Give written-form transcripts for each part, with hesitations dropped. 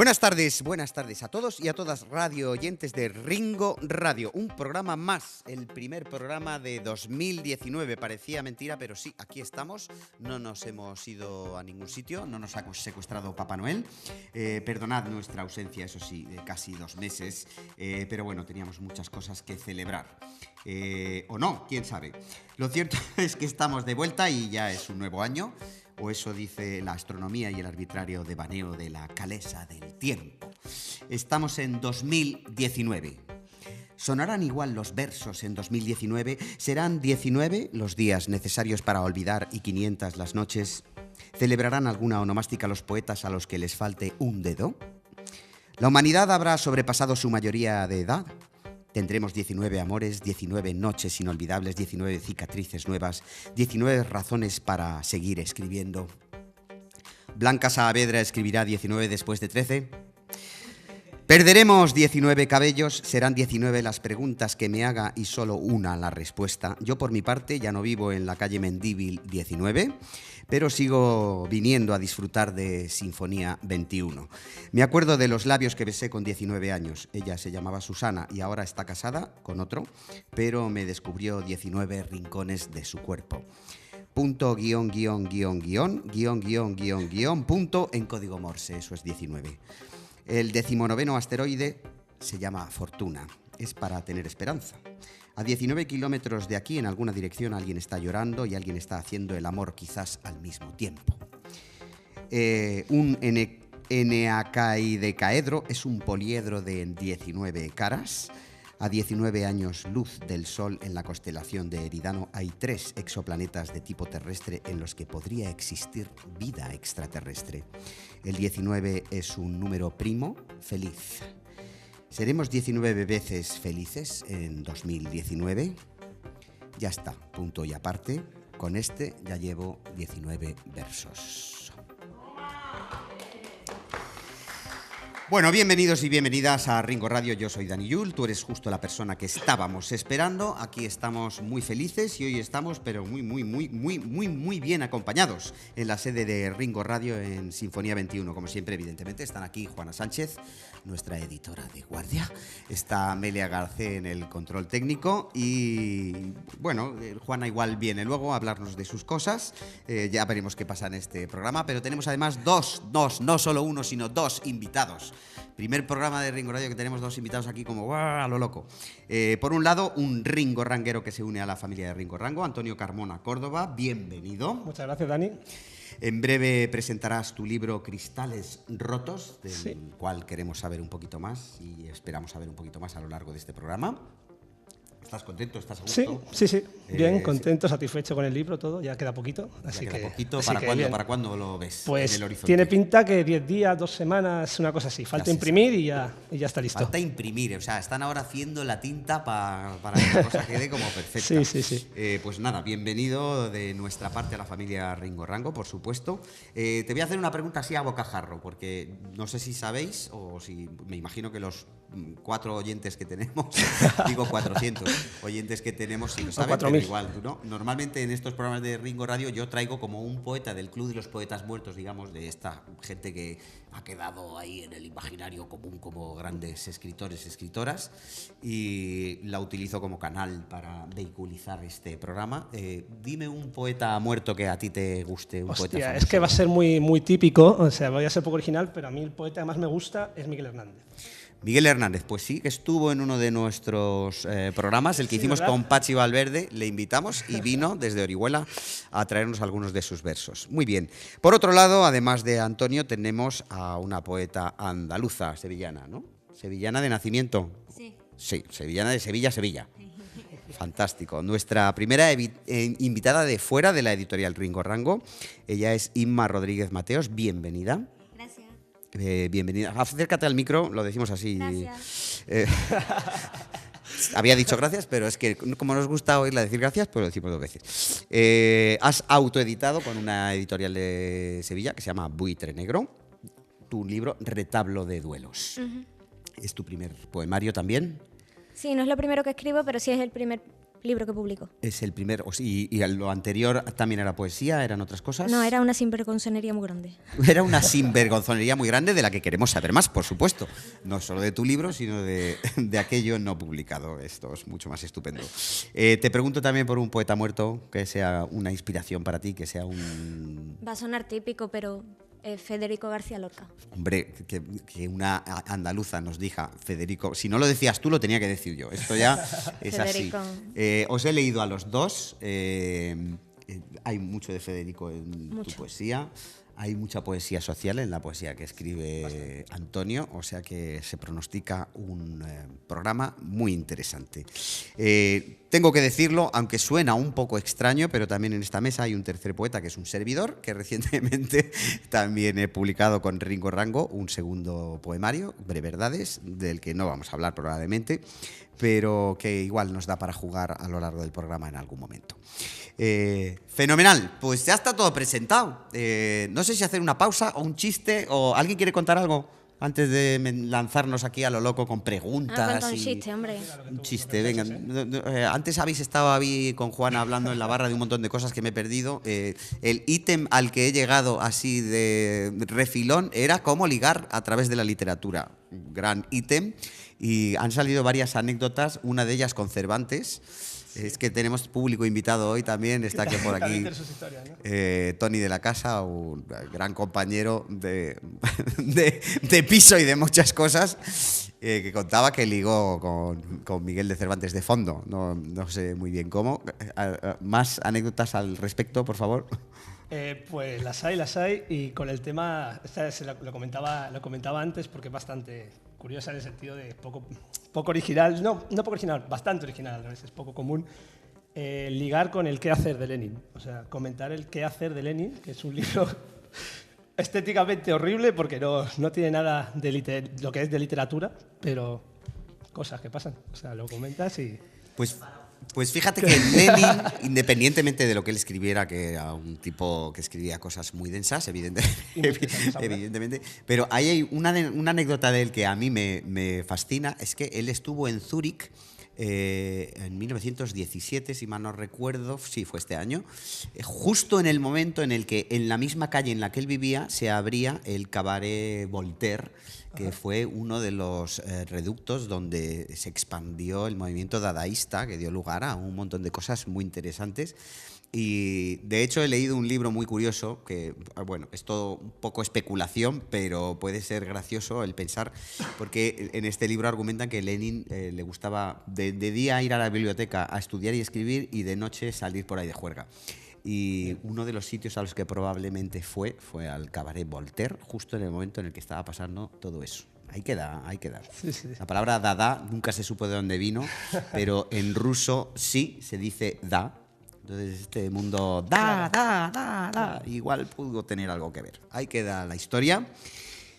Buenas tardes a todos y a todas radio oyentes de Ringo Radio, un programa más, el primer programa de 2019, parecía mentira, pero sí, aquí estamos, no nos hemos ido a ningún sitio, no nos ha secuestrado Papá Noel, perdonad nuestra ausencia, eso sí, de casi 2 meses, pero bueno, teníamos muchas cosas que celebrar, o no, quién sabe. Lo cierto es que estamos de vuelta y ya es un nuevo año. O eso dice la astronomía y el arbitrario devaneo de la calesa del tiempo. Estamos en 2019. ¿Sonarán igual los versos en 2019? ¿Serán 19 los días necesarios para olvidar y 500 las noches? ¿Celebrarán alguna onomástica los poetas a los que les falte un dedo? ¿La humanidad habrá sobrepasado su mayoría de edad? Tendremos 19 amores, 19 noches inolvidables, 19 cicatrices nuevas, 19 razones para seguir escribiendo. ¿Blanca Saavedra escribirá 19 después de 13? ¿Perderemos 19 cabellos? ¿Serán 19 las preguntas que me haga y solo una la respuesta? Yo por mi parte ya no vivo en la calle Mendívil 19, pero sigo viniendo a disfrutar de Sinfonía 21. Me acuerdo de los labios que besé con 19 años. Ella se llamaba Susana y ahora está casada con otro, pero me descubrió 19 rincones de su cuerpo. Punto, guión, guión, guión, guión, guión, guión, guión, guión, punto en código Morse, eso es 19. El 19º asteroide se llama Fortuna. Es para tener esperanza. A 19 kilómetros de aquí, en alguna dirección, alguien está llorando y alguien está haciendo el amor quizás al mismo tiempo. Un eneacaidecaedro es un poliedro de 19 caras. A 19 años luz del Sol en la constelación de Eridano hay 3 exoplanetas de tipo terrestre en los que podría existir vida extraterrestre. El 19 es un número primo feliz. ¿Seremos 19 veces felices en 2019? Ya está, punto y aparte. Con este ya llevo 19 versos. Bueno, bienvenidos y bienvenidas a Ringo Radio. Yo soy Dani Yul, tú eres justo la persona que estábamos esperando. Aquí estamos muy felices y hoy estamos, pero muy bien acompañados en la sede de Ringo Radio en Sinfonía 21. Como siempre, evidentemente, están aquí Juana Sánchez, nuestra editora de guardia. Está Amelia Garcé en el control técnico y, bueno, Juana igual viene luego a hablarnos de sus cosas. Ya veremos qué pasa en este programa, pero tenemos además dos, no solo uno, sino 2 invitados. Primer programa de Ringo Radio que tenemos 2 invitados aquí como a lo loco. Por un lado, un Ringo Ranguero que se une a la familia de Ringo Rango, Antonio Carmona Córdoba, bienvenido. Muchas gracias, Dani. En breve presentarás tu libro Cristales Rotos, del cual queremos saber un poquito más y esperamos saber un poquito más a lo largo de este programa. ¿Estás contento? ¿Estás a gusto? Sí. Bien, contento, satisfecho con el libro, todo. Ya queda poquito. Así que poquito. ¿Para cuándo lo ves pues en el horizonte? Tiene pinta que 10 días, 2 semanas, una cosa así. Falta imprimir y ya está listo. Falta imprimir, o sea, están ahora haciendo la tinta para que la cosa quede como perfecta. Sí. Pues nada, bienvenido de nuestra parte a la familia Ringo Rango, por supuesto. Te voy a hacer una pregunta así a bocajarro, porque no sé si sabéis, o si me imagino que los 4 oyentes que tenemos, digo 400 oyentes que tenemos, si lo saben, pero igual, ¿no? Normalmente en estos programas de Ringo Radio yo traigo como un poeta del Club de los Poetas Muertos, digamos, de esta gente que ha quedado ahí en el imaginario común como grandes escritores, escritoras, y la utilizo como canal para vehiculizar este programa. Dime un poeta muerto que a ti te guste, un poeta famoso. Es que va a ser muy típico, o sea, voy a ser poco original, pero a mí el poeta que más me gusta es Miguel Hernández. Miguel Hernández, pues sí, que estuvo en uno de nuestros programas, el que hicimos con Pachi Valverde, le invitamos y vino desde Orihuela a traernos algunos de sus versos. Muy bien. Por otro lado, además de Antonio, tenemos a una poeta andaluza, sevillana, ¿no? Sevillana de nacimiento. Sí, sevillana de Sevilla. Fantástico. Nuestra primera invitada de fuera de la editorial Ringo Rango, ella es Inma Rodríguez Mateos, bienvenida. Bienvenida. Acércate al micro, lo decimos así. Gracias. Había dicho gracias, pero es que como nos gusta oírla decir gracias, pues lo decimos 2 veces. Has autoeditado con una editorial de Sevilla que se llama Buitre Negro tu libro Retablo de Duelos. ¿Es tu primer poemario también? Sí, no es lo primero que escribo, pero sí es el primer libro que publico. Es el primer. ¿Y lo anterior también era poesía? ¿Eran otras cosas? No, era una sinvergonzonería muy grande. Era una sinvergonzonería muy grande de la que queremos saber más, por supuesto. No solo de tu libro, sino de aquello no publicado. Esto es mucho más estupendo. Te pregunto también por un poeta muerto que sea una inspiración para ti, que sea un... Va a sonar típico, pero Federico García Lorca. Hombre, que una andaluza nos diga Federico. Si no lo decías tú, lo tenía que decir yo. Esto ya es Federico. así. Os he leído a los dos. Hay mucho de Federico en tu poesía. Hay mucha poesía social en la poesía que escribe Antonio, o sea que se pronostica un programa muy interesante. Tengo que decirlo, aunque suena un poco extraño, pero también en esta mesa hay un tercer poeta que es un servidor, que recientemente también he publicado con Ringo Rango un segundo poemario, Breverdades, del que no vamos a hablar probablemente, pero que igual nos da para jugar a lo largo del programa en algún momento. Fenomenal, pues ya está todo presentado. No sé si hacer una pausa o un chiste, o ¿alguien quiere contar algo antes de lanzarnos aquí a lo loco con preguntas? Cuenta un chiste, hombre. Un chiste, venga. Antes habéis estado ahí con Juana hablando en la barra de un montón de cosas que me he perdido. El ítem al que he llegado así de refilón era cómo ligar a través de la literatura. Gran ítem. Y han salido varias anécdotas, una de ellas con Cervantes. Es que tenemos público invitado hoy también, está aquí por aquí Tony de la Casa, un gran compañero de piso y de muchas cosas, que contaba que ligó con Miguel de Cervantes de fondo, no sé muy bien cómo. ¿Más anécdotas al respecto, por favor? Pues las hay, y con el tema, lo comentaba antes porque es bastante curiosa en el sentido de poco original, no poco original, bastante original, es poco común, ligar con el qué hacer de Lenin, o sea, comentar el qué hacer de Lenin, que es un libro estéticamente horrible porque no tiene nada de lo que es de literatura, pero cosas que pasan, o sea, lo comentas y... Pues fíjate que Lenin, independientemente de lo que él escribiera, que era un tipo que escribía cosas muy densas, evidentemente, pero hay una anécdota de él que a mí me fascina, es que él estuvo en Zúrich en 1917, si mal no recuerdo, sí, fue este año, justo en el momento en el que en la misma calle en la que él vivía se abría el Cabaret Voltaire, que fue uno de los reductos donde se expandió el movimiento dadaísta, que dio lugar a un montón de cosas muy interesantes. Y de hecho he leído un libro muy curioso, que bueno, es todo un poco especulación, pero puede ser gracioso el pensar, porque en este libro argumentan que Lenin le gustaba de día ir a la biblioteca a estudiar y escribir, y de noche salir por ahí de juerga. Y uno de los sitios a los que probablemente fue al Cabaret Voltaire, justo en el momento en el que estaba pasando todo eso. Ahí queda. Sí. La palabra dada nunca se supo de dónde vino, pero en ruso sí se dice da. Entonces este mundo da, igual pudo tener algo que ver. Ahí queda la historia.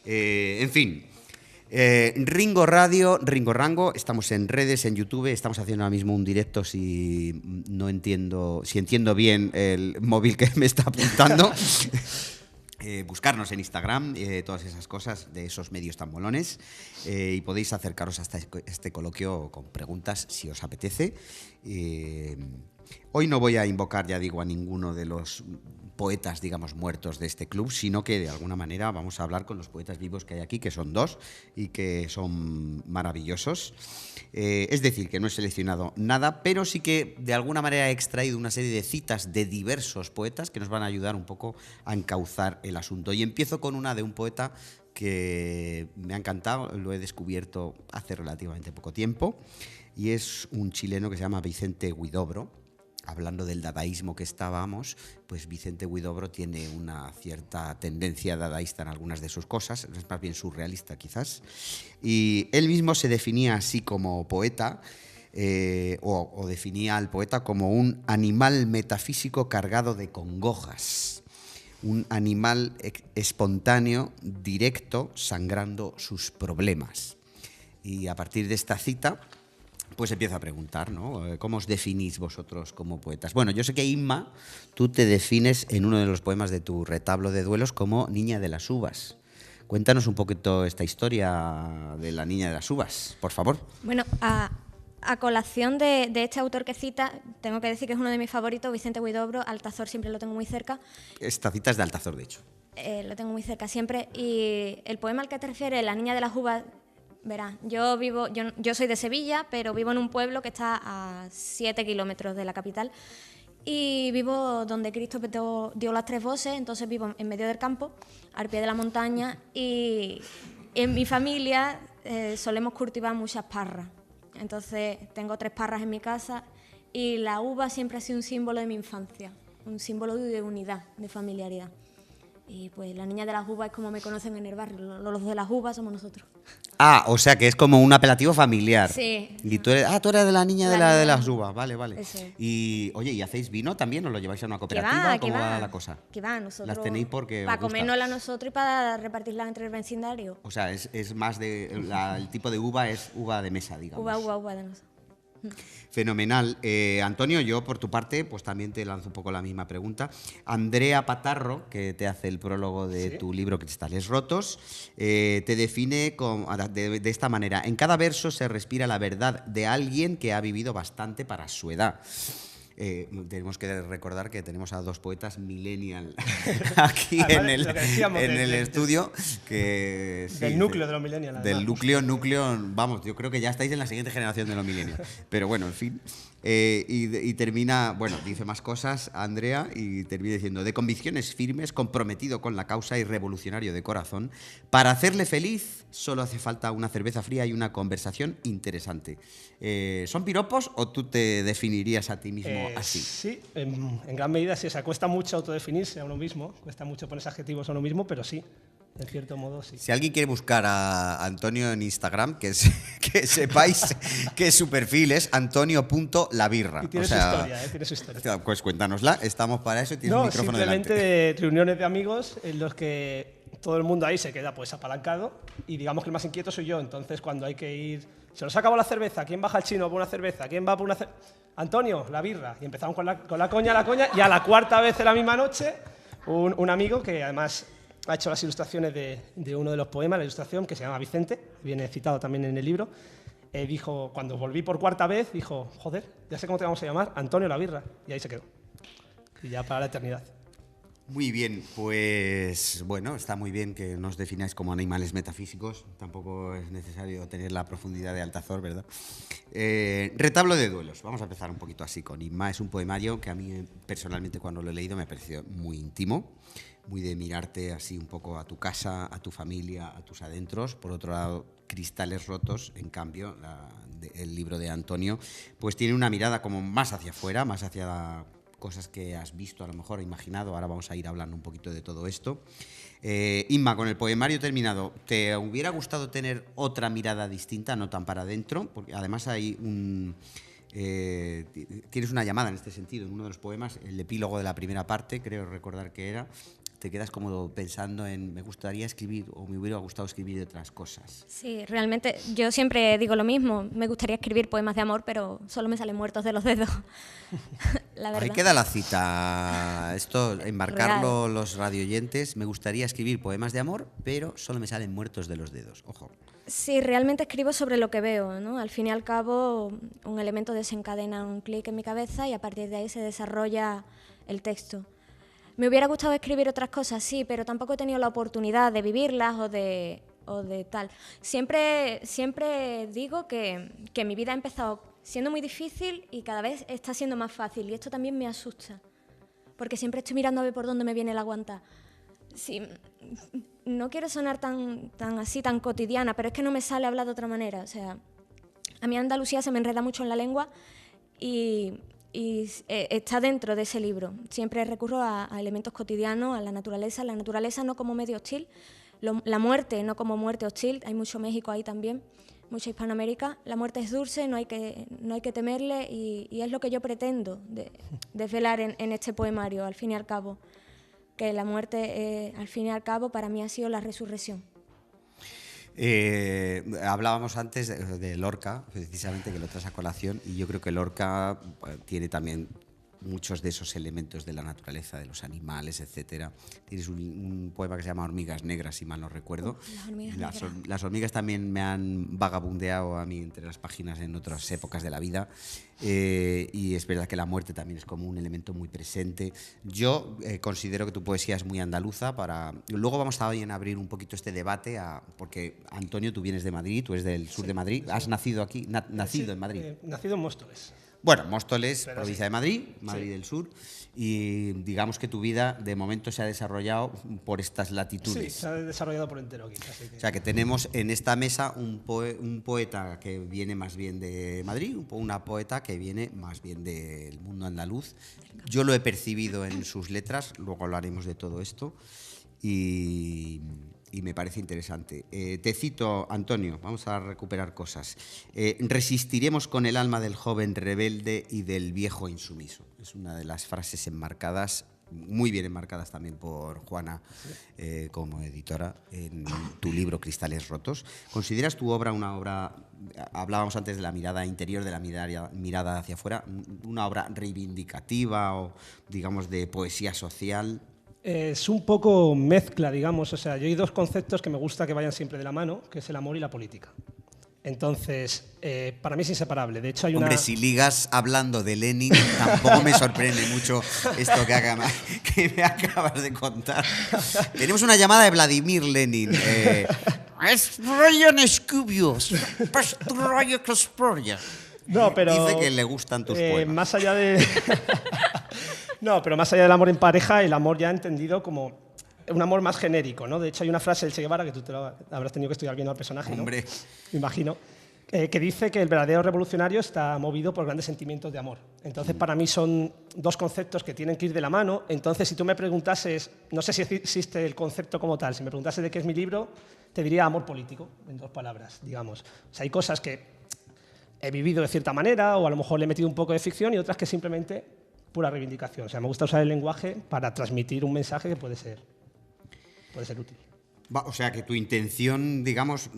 En fin. Ringo Radio, Ringo Rango, estamos en redes, en YouTube, estamos haciendo ahora mismo un directo, si entiendo bien el móvil que me está apuntando. Buscarnos en Instagram, todas esas cosas de esos medios tan molones, y podéis acercaros hasta este coloquio con preguntas si os apetece. Hoy no voy a invocar, ya digo, a ninguno de los poetas, digamos, muertos de este club, sino que de alguna manera vamos a hablar con los poetas vivos que hay aquí, que son dos y que son maravillosos. Es decir, que no he seleccionado nada, pero sí que de alguna manera he extraído una serie de citas de diversos poetas que nos van a ayudar un poco a encauzar el asunto. Y empiezo con una de un poeta que me ha encantado, lo he descubierto hace relativamente poco tiempo, y es un chileno que se llama Vicente Huidobro. Hablando del dadaísmo que estábamos, pues Vicente Huidobro tiene una cierta tendencia dadaísta en algunas de sus cosas, es más bien surrealista quizás, y él mismo se definía así como poeta, o definía al poeta como un animal metafísico cargado de congojas, un animal espontáneo, directo, sangrando sus problemas. Y a partir de esta cita, pues empiezo a preguntar, ¿no? ¿Cómo os definís vosotros como poetas? Bueno, yo sé que, Inma, tú te defines en uno de los poemas de tu retablo de duelos como Niña de las Uvas. Cuéntanos un poquito esta historia de la Niña de las Uvas, por favor. Bueno, a colación de este autor que cita, tengo que decir que es uno de mis favoritos, Vicente Huidobro. Altazor siempre lo tengo muy cerca. Esta cita es de Altazor, de hecho. Lo tengo muy cerca siempre. Y el poema al que te refieres, La niña de las uvas, verás, yo soy de Sevilla, pero vivo en un pueblo que está a 7 kilómetros de la capital. Y vivo donde Cristo dio las 3 voces, entonces vivo en medio del campo, al pie de la montaña, y en mi familia solemos cultivar muchas parras. Entonces tengo 3 parras en mi casa y la uva siempre ha sido un símbolo de mi infancia, un símbolo de unidad, de familiaridad. Y pues la niña de las uvas es como me conocen en el barrio, los de las uvas somos nosotros. Ah, o sea que es como un apelativo familiar. Sí. Y tú eres de la niña de las uvas, vale. Eso es. Y oye, ¿y hacéis vino también o lo lleváis a una cooperativa? ¿Cómo va la cosa? Que va, nosotros. Las tenéis porque para os gusta. comérnosla nosotros y para repartirla entre el vecindario. O sea, es más de el tipo de uva es uva de mesa, digamos. Uva de nosotros. Fenomenal. Antonio, yo por tu parte, pues también te lanzo un poco la misma pregunta. Andrea Patarro, que te hace el prólogo de tu libro Cristales Rotos, te define de esta manera. En cada verso se respira la verdad de alguien que ha vivido bastante para su edad. Tenemos que recordar que tenemos a 2 poetas millennial aquí en el estudio. Del núcleo de los millennials. Del núcleo, vamos, yo creo que ya estáis en la siguiente generación de los millennials. Pero bueno, en fin. Y termina, bueno, dice más cosas Andrea y termina diciendo: de convicciones firmes, comprometido con la causa y revolucionario de corazón, para hacerle feliz solo hace falta una cerveza fría y una conversación interesante. ¿Son piropos o tú te definirías a ti mismo así? Sí, en gran medida sí. O sea, cuesta mucho autodefinirse a uno mismo, cuesta mucho ponerse adjetivos a uno mismo, pero sí, en cierto modo sí. Si alguien quiere buscar a Antonio en Instagram, que sepáis que su perfil es antonio.labirra. Y tiene su historia, tiene su historia. Pues cuéntanosla, estamos para eso y tienes un micrófono delante. Simplemente de reuniones de amigos en los que todo el mundo ahí se queda pues apalancado y digamos que el más inquieto soy yo. Entonces cuando hay que ir, se nos acabó la cerveza, ¿quién baja al chino por una cerveza? ¿Quién va por una cerveza? Antonio, la birra. Y empezamos con la coña, y a la 4ª vez de la misma noche un amigo que además ha hecho las ilustraciones de uno de los poemas, la ilustración, que se llama Vicente, viene citado también en el libro, dijo, cuando volví por 4ª vez, dijo: joder, ya sé cómo te vamos a llamar, Antonio la birra. Y ahí se quedó. Y ya para la eternidad. Muy bien, pues bueno, está muy bien que nos defináis como animales metafísicos, tampoco es necesario tener la profundidad de Altazor, ¿verdad? Retablo de duelos, vamos a empezar un poquito así con Inma. Es un poemario que a mí personalmente cuando lo he leído me ha parecido muy íntimo, muy de mirarte así un poco a tu casa, a tu familia, a tus adentros. Por otro lado, Cristales Rotos, en cambio, el libro de Antonio, pues tiene una mirada como más hacia afuera, más hacia cosas que has visto, a lo mejor imaginado. Ahora vamos a ir hablando un poquito de todo esto. Inma, con el poemario terminado, ¿te hubiera gustado tener otra mirada distinta, no tan para adentro? Porque además hay tienes una llamada en este sentido en uno de los poemas, el epílogo de la primera parte, creo recordar que era. Te quedas como pensando en me gustaría escribir o me hubiera gustado escribir otras cosas. Sí, realmente yo siempre digo lo mismo. Me gustaría escribir poemas de amor, pero solo me salen muertos de los dedos. La verdad. Ahí queda la cita. Esto, enmarcarlo los radioyentes. Me gustaría escribir poemas de amor, pero solo me salen muertos de los dedos. Ojo. Sí, realmente escribo sobre lo que veo, ¿no? Al fin y al cabo, un elemento desencadena un clic en mi cabeza y a partir de ahí se desarrolla el texto. Me hubiera gustado escribir otras cosas, sí, pero tampoco he tenido la oportunidad de vivirlas o de tal. Siempre digo que mi vida ha empezado siendo muy difícil y cada vez está siendo más fácil, y esto también me asusta, porque siempre estoy mirando a ver por dónde me viene el aguanta. Sí, no quiero sonar tan cotidiana, pero es que no me sale hablar de otra manera. O sea, a mí Andalucía se me enreda mucho en la lengua y está dentro de ese libro. Siempre recurro a elementos cotidianos, a la naturaleza no como medio hostil, la muerte no como muerte hostil. Hay mucho México ahí también, mucha Hispanoamérica. La muerte es dulce, no hay que temerle, y es lo que yo pretendo desvelar en este poemario, al fin y al cabo, que la muerte, al fin y al cabo, para mí ha sido la resurrección. Hablábamos antes de Lorca, precisamente, que lo traes a colación, y yo creo que Lorca tiene también muchos de esos elementos de la naturaleza, de los animales, etcétera. Tienes un poema que se llama Hormigas Negras, si mal no recuerdo. Las hormigas negras. Las hormigas también me han vagabundeado a mí entre las páginas en otras épocas de la vida. Y es verdad que la muerte también es como un elemento muy presente. Yo considero que tu poesía es muy andaluza. Luego vamos a abrir un poquito este debate, porque Antonio, tú vienes de Madrid, tú eres del sur de Madrid. Sí. ¿Has nacido aquí? Nacido en Madrid. Nacido en Móstoles. Bueno, Móstoles, Pero provincia sí. de Madrid, Madrid del Sur, y digamos que tu vida de momento se ha desarrollado por estas latitudes. Sí, se ha desarrollado por entero aquí. Así que... O sea que tenemos en esta mesa un poeta que viene más bien de Madrid, una poeta que viene más bien del mundo andaluz. Yo lo he percibido en sus letras, luego hablaremos de todo esto. Y me parece interesante. Te cito, Antonio, vamos a recuperar cosas. Resistiremos con el alma del joven rebelde y del viejo insumiso. Es una de las frases enmarcadas, muy bien enmarcadas también por Juana como editora en tu libro Cristales Rotos. ¿Consideras tu obra una obra, hablábamos antes de la mirada interior, de la mirada hacia afuera, una obra reivindicativa o digamos de poesía social? Es un poco mezcla, digamos. O sea, yo hay dos conceptos que me gusta que vayan siempre de la mano, que es el amor y la política. Entonces, para mí es inseparable. De hecho, hay Hombre, si ligas hablando de Lenin, tampoco me sorprende mucho esto que me acabas de contar. Tenemos una llamada de Vladimir Lenin. No, pero dice que le gustan tus poemas. Más allá de... No, pero más allá del amor en pareja, el amor ya entendido como un amor más genérico, ¿no? De hecho, hay una frase del Che Guevara, que tú habrás tenido que estudiar bien al personaje, ¿no? Hombre. Me imagino, que dice que el verdadero revolucionario está movido por grandes sentimientos de amor. Entonces, para mí son dos conceptos que tienen que ir de la mano. Entonces, si tú me preguntases, no sé si existe el concepto como tal, si me preguntases de qué es mi libro, te diría amor político, en dos palabras, digamos. O sea, hay cosas que he vivido de cierta manera, o a lo mejor le he metido un poco de ficción, y otras que simplemente pura reivindicación. O sea, me gusta usar el lenguaje para transmitir un mensaje que puede ser útil. O sea, que tu intención, digamos,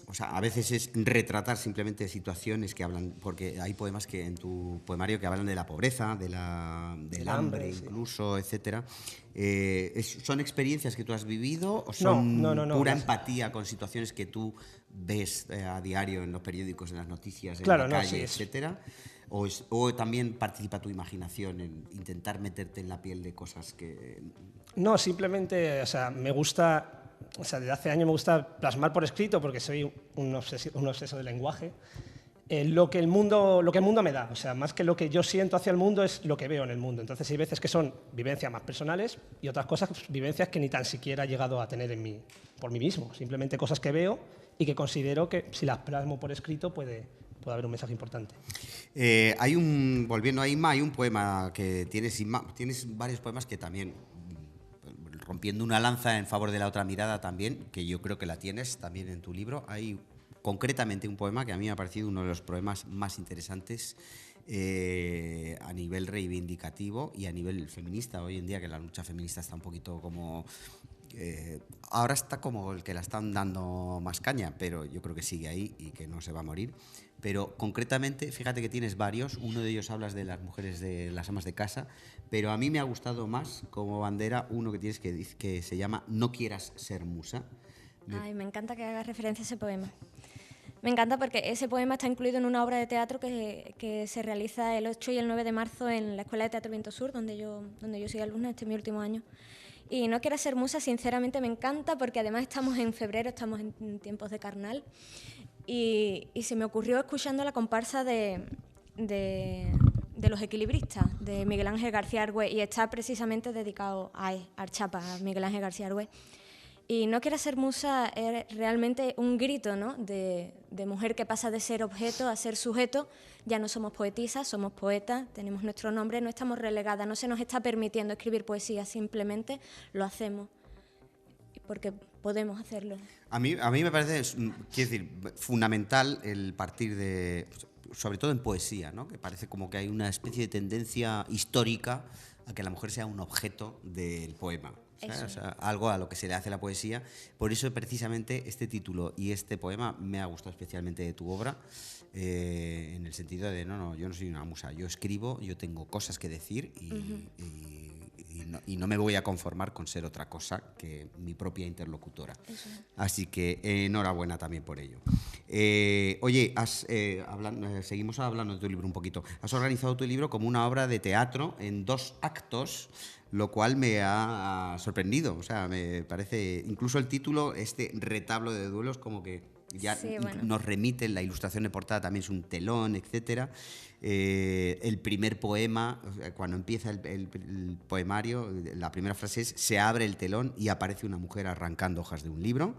o sea, a veces es retratar simplemente situaciones que hablan, porque hay poemas que en tu poemario que hablan de la pobreza, del hambre incluso, etcétera. ¿Son experiencias que tú has vivido o son pura empatía con situaciones que tú ves a diario en los periódicos, en las noticias, en la calle, etcétera? ¿O también participa tu imaginación en intentar meterte en la piel de cosas que...? No, simplemente, o sea, me gusta, o sea, desde hace años me gusta plasmar por escrito, porque soy un obseso del lenguaje, lo que el mundo me da. O sea, más que lo que yo siento hacia el mundo es lo que veo en el mundo. Entonces hay veces que son vivencias más personales y otras cosas, vivencias que ni tan siquiera he llegado a tener por mí mismo. Simplemente cosas que veo y que considero que si las plasmo por escrito puede haber un mensaje importante. Volviendo a Inma, hay un poema que tienes, Inma, tienes varios poemas que también, rompiendo una lanza en favor de la otra mirada también, que yo creo que la tienes también en tu libro. Hay concretamente un poema que a mí me ha parecido uno de los poemas más interesantes a nivel reivindicativo y a nivel feminista. Hoy en día que la lucha feminista está un poquito como... ahora está como el que la están dando más caña, pero yo creo que sigue ahí y que no se va a morir. Pero concretamente, fíjate que tienes varios. Uno de ellos hablas de las mujeres, de las amas de casa, pero a mí me ha gustado más como bandera uno que tienes que se llama No quieras ser musa. Ay, me encanta que hagas referencia a ese poema. Me encanta porque ese poema está incluido en una obra de teatro que se realiza el 8 y el 9 de marzo en la Escuela de Teatro Viento Sur, donde yo soy alumna, este es mi último año. Y No quieras ser musa, sinceramente me encanta porque además estamos en febrero, estamos en tiempos de carnal. Y se me ocurrió escuchando la comparsa de Los Equilibristas, de Miguel Ángel García Argüé, y está precisamente dedicado a Archapa, a Miguel Ángel García Argüé. Y No quieras ser musa es realmente un grito, ¿no?, de mujer que pasa de ser objeto a ser sujeto. Ya no somos poetisas, somos poetas, tenemos nuestro nombre, no estamos relegadas, no se nos está permitiendo escribir poesía, simplemente lo hacemos porque podemos hacerlo. A mí me parece, quiero decir, fundamental el partir de, sobre todo en poesía, ¿no?, que parece como que hay una especie de tendencia histórica a que la mujer sea un objeto del poema. O sea, algo a lo que se le hace la poesía. Por eso precisamente este título y este poema me ha gustado especialmente de tu obra, en el sentido de, no, yo no soy una musa, yo escribo, yo tengo cosas que decir y no me voy a conformar con ser otra cosa que mi propia interlocutora. Eso. Así que enhorabuena también por ello. Oye, seguimos hablando de tu libro un poquito. Has organizado tu libro como una obra de teatro en 2 actos, lo cual me ha sorprendido. O sea, me parece, incluso el título, este retablo de duelos, como que ya nos remite, la ilustración de portada también es un telón, etcétera. El primer poema, cuando empieza el poemario, la primera frase es: se abre el telón y aparece una mujer arrancando hojas de un libro.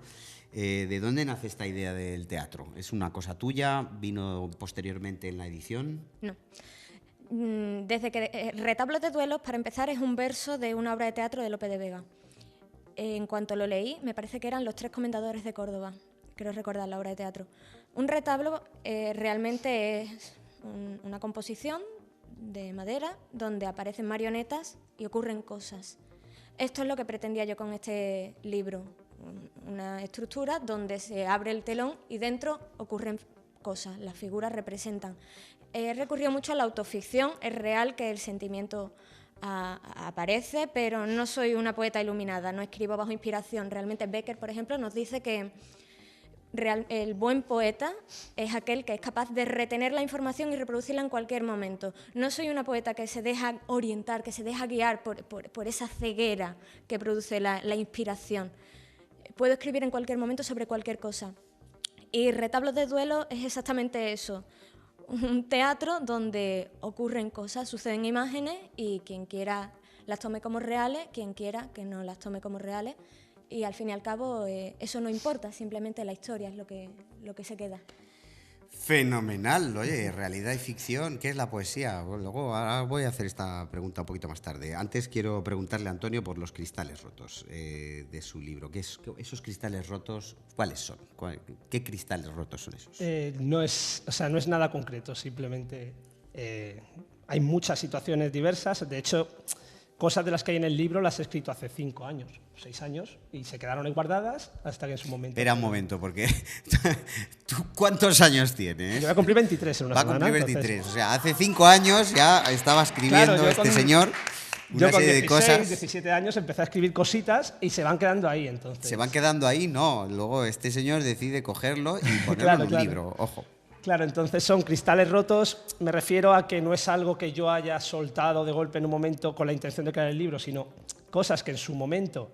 ¿De dónde nace esta idea del teatro? ¿Es una cosa tuya? ¿Vino posteriormente en la edición? No. Desde que Retablos de duelos, para empezar, es un verso de una obra de teatro de Lope de Vega. En cuanto lo leí, me parece que eran Los 3 comendadores de Córdoba, creo recordar la obra de teatro. Un retablo realmente es una composición de madera donde aparecen marionetas y ocurren cosas. Esto es lo que pretendía yo con este libro, una estructura donde se abre el telón y dentro ocurren cosas, las figuras representan. He recurrido mucho a la autoficción, es real que el sentimiento aparece, pero no soy una poeta iluminada, no escribo bajo inspiración. Realmente Becker, por ejemplo, nos dice que el buen poeta es aquel que es capaz de retener la información y reproducirla en cualquier momento. No soy una poeta que se deja orientar, que se deja guiar por esa ceguera que produce la inspiración. Puedo escribir en cualquier momento sobre cualquier cosa. Y Retablos de duelo es exactamente eso. Un teatro donde ocurren cosas, suceden imágenes y quien quiera las tome como reales, quien quiera que no las tome como reales. Y al fin y al cabo eso no importa, simplemente la historia es lo que se queda. Fenomenal, oye, realidad y ficción, ¿qué es la poesía? Bueno, luego ahora voy a hacer esta pregunta un poquito más tarde. Antes quiero preguntarle a Antonio por los cristales rotos de su libro. ¿Esos cristales rotos, cuáles son? ¿Qué cristales rotos son esos? No es nada concreto, simplemente hay muchas situaciones diversas. De hecho, cosas de las que hay en el libro las he escrito hace 5 años, 6 años, y se quedaron ahí guardadas hasta que en su momento... Espera un momento, porque ¿tú cuántos años tienes? Yo voy a cumplir 23 en una semana. Va a cumplir 23, entonces... o sea, hace 5 años ya estaba escribiendo señor una serie de cosas. 17 años empecé a escribir cositas y se van quedando ahí, entonces. Se van quedando ahí, no. Luego este señor decide cogerlo y ponerlo en un libro, ojo. Claro, entonces son cristales rotos, me refiero a que no es algo que yo haya soltado de golpe en un momento con la intención de crear el libro, sino cosas que en su momento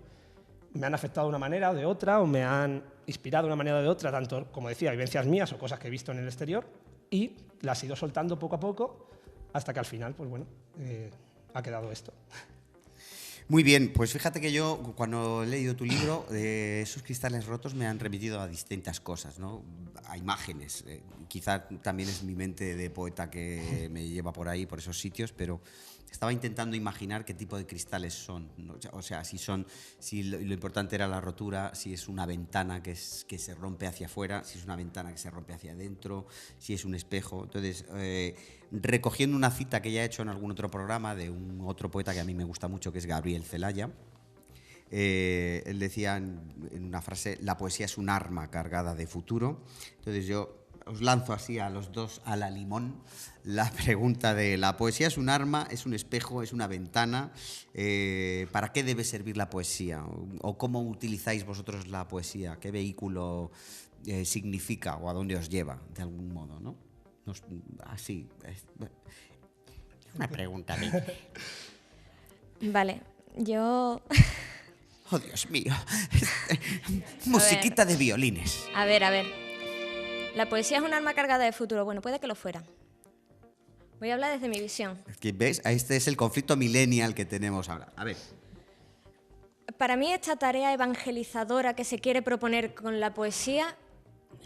me han afectado de una manera o de otra, o me han inspirado de una manera o de otra, tanto, como decía, vivencias mías o cosas que he visto en el exterior, y las he ido soltando poco a poco hasta que al final, pues bueno, ha quedado esto. Muy bien, pues fíjate que yo cuando he leído tu libro, esos cristales rotos me han remitido a distintas cosas, ¿no? A imágenes. Quizá también es mi mente de poeta que me lleva por ahí, por esos sitios, pero estaba intentando imaginar qué tipo de cristales son, ¿no? O sea, si lo importante era la rotura, si es una ventana que se rompe hacia afuera, si es una ventana que se rompe hacia adentro, si es un espejo. Entonces, recogiendo una cita que ya he hecho en algún otro programa de un otro poeta que a mí me gusta mucho, que es Gabriel Celaya, él decía en una frase: la poesía es un arma cargada de futuro. Entonces yo os lanzo así a los dos a la limón la pregunta de: la poesía es un arma, es un espejo, es una ventana. ¿Para qué debe servir la poesía? ¿O cómo utilizáis vosotros la poesía? ¿Qué vehículo significa o a dónde os lleva, de algún modo, ¿no? Así. Una pregunta. Vale, yo... Oh, Dios mío. Musiquita de violines. A ver. La poesía es un arma cargada de futuro. Bueno, puede que lo fuera. Voy a hablar desde mi visión. ¿Ves? Este es el conflicto millennial que tenemos ahora. A ver. Para mí esta tarea evangelizadora que se quiere proponer con la poesía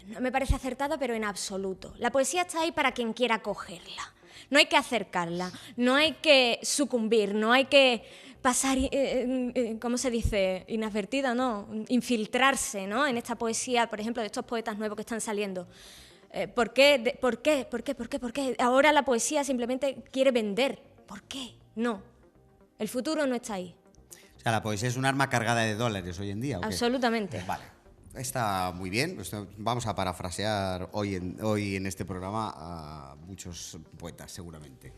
no me parece acertada, pero en absoluto. La poesía está ahí para quien quiera cogerla. No hay que acercarla, no hay que sucumbir, no hay que pasar, ¿cómo se dice? Inadvertida, ¿no? Infiltrarse, ¿no? En esta poesía, por ejemplo, de estos poetas nuevos que están saliendo. ¿Por qué? ¿Por qué? Ahora la poesía simplemente quiere vender. ¿Por qué? No. El futuro no está ahí. O sea, la poesía es un arma cargada de dólares hoy en día, ¿o qué? Absolutamente. Vale, está muy bien. Vamos a parafrasear hoy en este programa a muchos poetas, seguramente.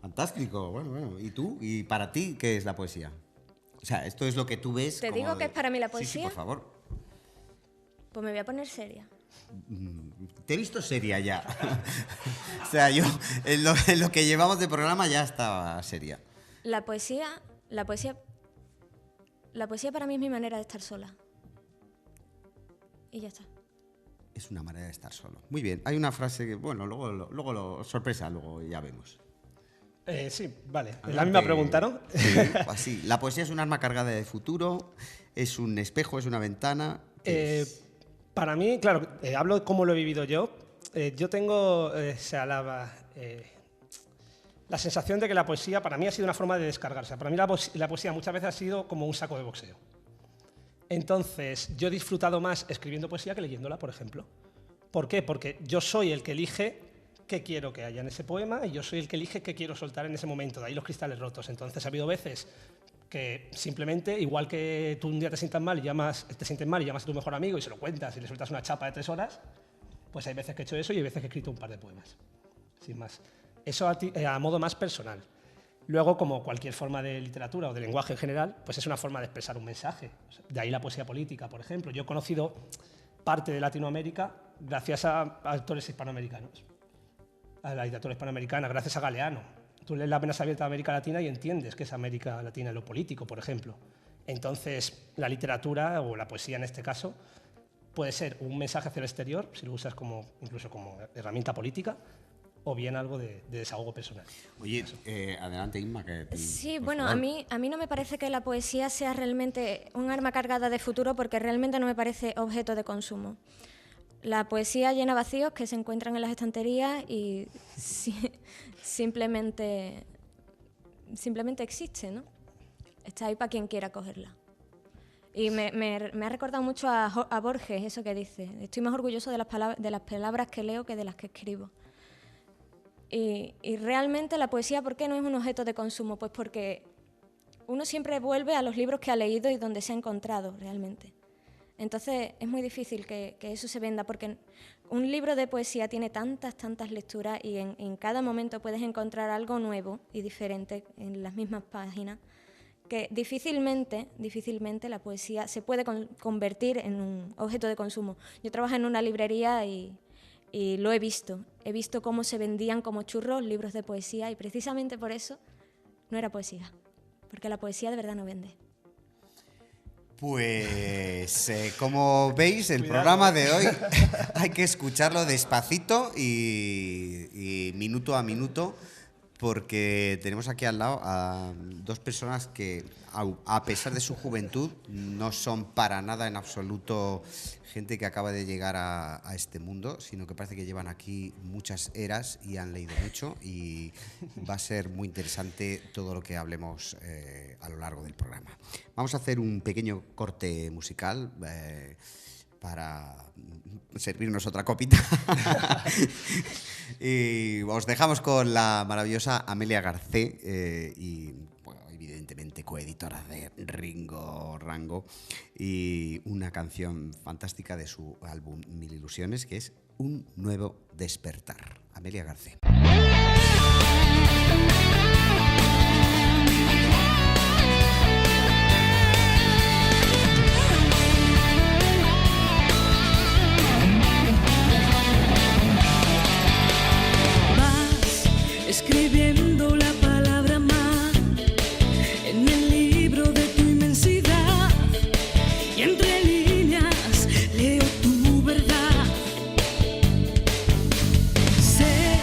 Fantástico, bueno. ¿Y tú? ¿Y para ti qué es la poesía? O sea, esto es lo que tú ves. ¿Te digo qué es para mí la poesía? Sí, por favor. Pues me voy a poner seria. Te he visto seria ya. O sea, yo en lo que llevamos de programa ya estaba seria. La poesía para mí es mi manera de estar sola. Y ya está. Es una manera de estar solo. Muy bien. Hay una frase que, bueno, luego sorpresa, luego ya vemos. Sí, vale. La misma pregunta, ¿no? Sí, así. La poesía es un arma cargada de futuro, es un espejo, es una ventana. Para mí, claro, hablo de cómo lo he vivido yo. Yo tengo la sensación de que la poesía para mí ha sido una forma de descargarse. Para mí la poesía muchas veces ha sido como un saco de boxeo. Entonces, yo he disfrutado más escribiendo poesía que leyéndola, por ejemplo. ¿Por qué? Porque yo soy el que elige qué quiero que haya en ese poema y yo soy el que elige qué quiero soltar en ese momento. De ahí los cristales rotos. Entonces, ha habido veces que simplemente, igual que tú un día te sientes mal y llamas a tu mejor amigo y se lo cuentas y le sueltas una chapa de 3 horas, pues hay veces que he hecho eso y hay veces que he escrito un par de poemas. Sin más. Eso a modo más personal. Luego, como cualquier forma de literatura o de lenguaje en general, pues es una forma de expresar un mensaje. De ahí la poesía política, por ejemplo. Yo he conocido parte de Latinoamérica gracias a autores hispanoamericanos, a la literatura hispanoamericana, gracias a Galeano. Tú lees La Venas Abiertas de América Latina y entiendes que es América Latina en lo político, por ejemplo. Entonces, la literatura, o la poesía en este caso, puede ser un mensaje hacia el exterior, si lo usas incluso como herramienta política, o bien algo de desahogo personal. Oye, adelante, Inma. Sí, bueno, a mí no me parece que la poesía sea realmente un arma cargada de futuro, porque realmente no me parece objeto de consumo. La poesía llena vacíos que se encuentran en las estanterías y simplemente existe, ¿no? Está ahí para quien quiera cogerla. Y me ha recordado mucho a Borges, eso que dice: estoy más orgulloso de las palabras que leo que de las que escribo. Y realmente la poesía, ¿por qué no es un objeto de consumo? Pues porque uno siempre vuelve a los libros que ha leído y donde se ha encontrado realmente. Entonces es muy difícil que eso se venda, porque un libro de poesía tiene tantas lecturas y en cada momento puedes encontrar algo nuevo y diferente en las mismas páginas, que difícilmente la poesía se puede convertir en un objeto de consumo. Yo trabajo en una librería y lo he visto cómo se vendían como churros libros de poesía, y precisamente por eso no era poesía, porque la poesía de verdad no vende. Pues como veis, el programa de hoy hay que escucharlo despacito y minuto a minuto, porque tenemos aquí al lado a dos personas que, a pesar de su juventud, no son para nada en absoluto gente que acaba de llegar a este mundo, sino que parece que llevan aquí muchas eras y han leído mucho, y va a ser muy interesante todo lo que hablemos a lo largo del programa. Vamos a hacer un pequeño corte musical para servirnos otra copita. Y os dejamos con la maravillosa Amelia Garcé, y bueno, evidentemente coeditora de Ringo Rango, y una canción fantástica de su álbum 1000 Ilusiones, que es Un Nuevo Despertar. Amelia Garcé. Escribiendo la palabra más en el libro de tu inmensidad, y entre líneas leo tu verdad. Sé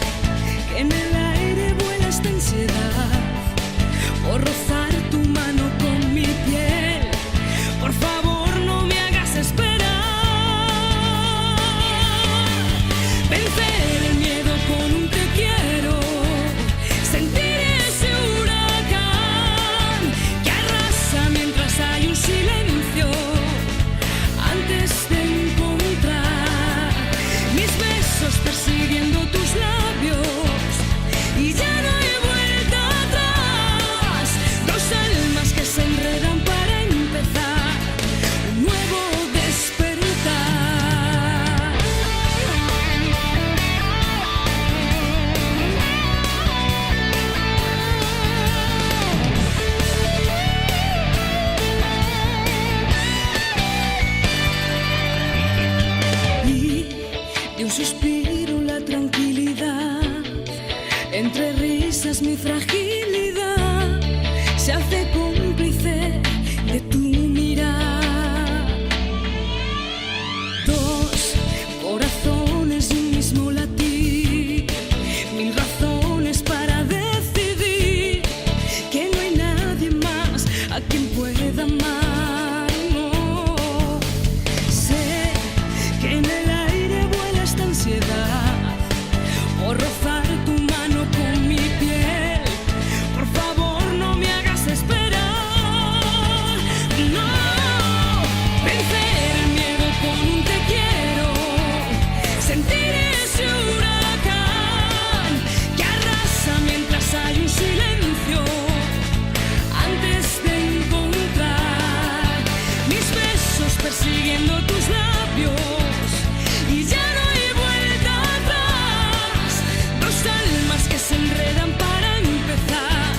fragilidad se hace cómplice de tu mirar. Dos corazones y un mismo latir, mil razones para decidir que no hay nadie más a quien pueda amar. No. Sé que en el aire vuela esta ansiedad por rozar tu mano con mi piel. Por favor, no me hagas esperar. No, vencer el miedo con un te quiero, sentir ese huracán que arrasa mientras hay un silencio antes de encontrar mis besos persiguiendo tus labios y ya no hay vuelta atrás. Dos almas que se enredan para empezar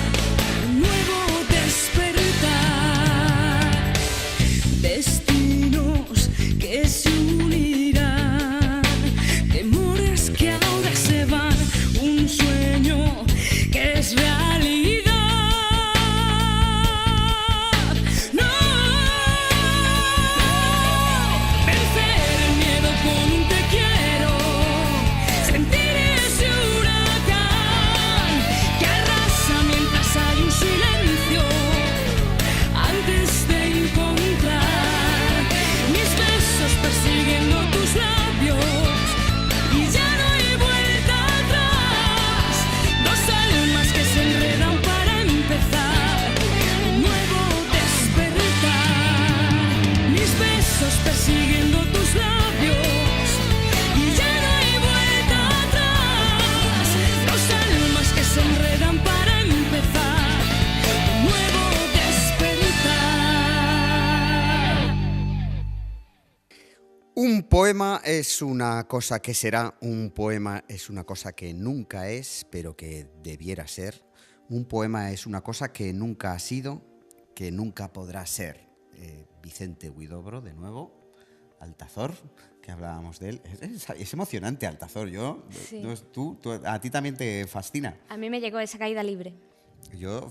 un nuevo despertar. Destinos que se unirán, temores que ahora se van, un sueño que es realidad. No, vencer el miedo con un te quiero, sentir ese huracán que arrasa mientras hay un silencio antes de encontrar mis besos persiguiendo tus labios y ya no hay vuelta atrás. Dos almas que se enredan para empezar un nuevo despertar. Mis besos persiguiendo tus labios y ya no hay vuelta atrás. Dos almas que se enredan para empezar un nuevo despertar. Un poema es una cosa que será, un poema es una cosa que nunca es, pero que debiera ser. Un poema es una cosa que nunca ha sido, que nunca podrá ser. Vicente Huidobro, de nuevo, Altazor, que hablábamos de él. Es emocionante, Altazor. Sí. A ti también te fascina. A mí me llegó esa caída libre. Yo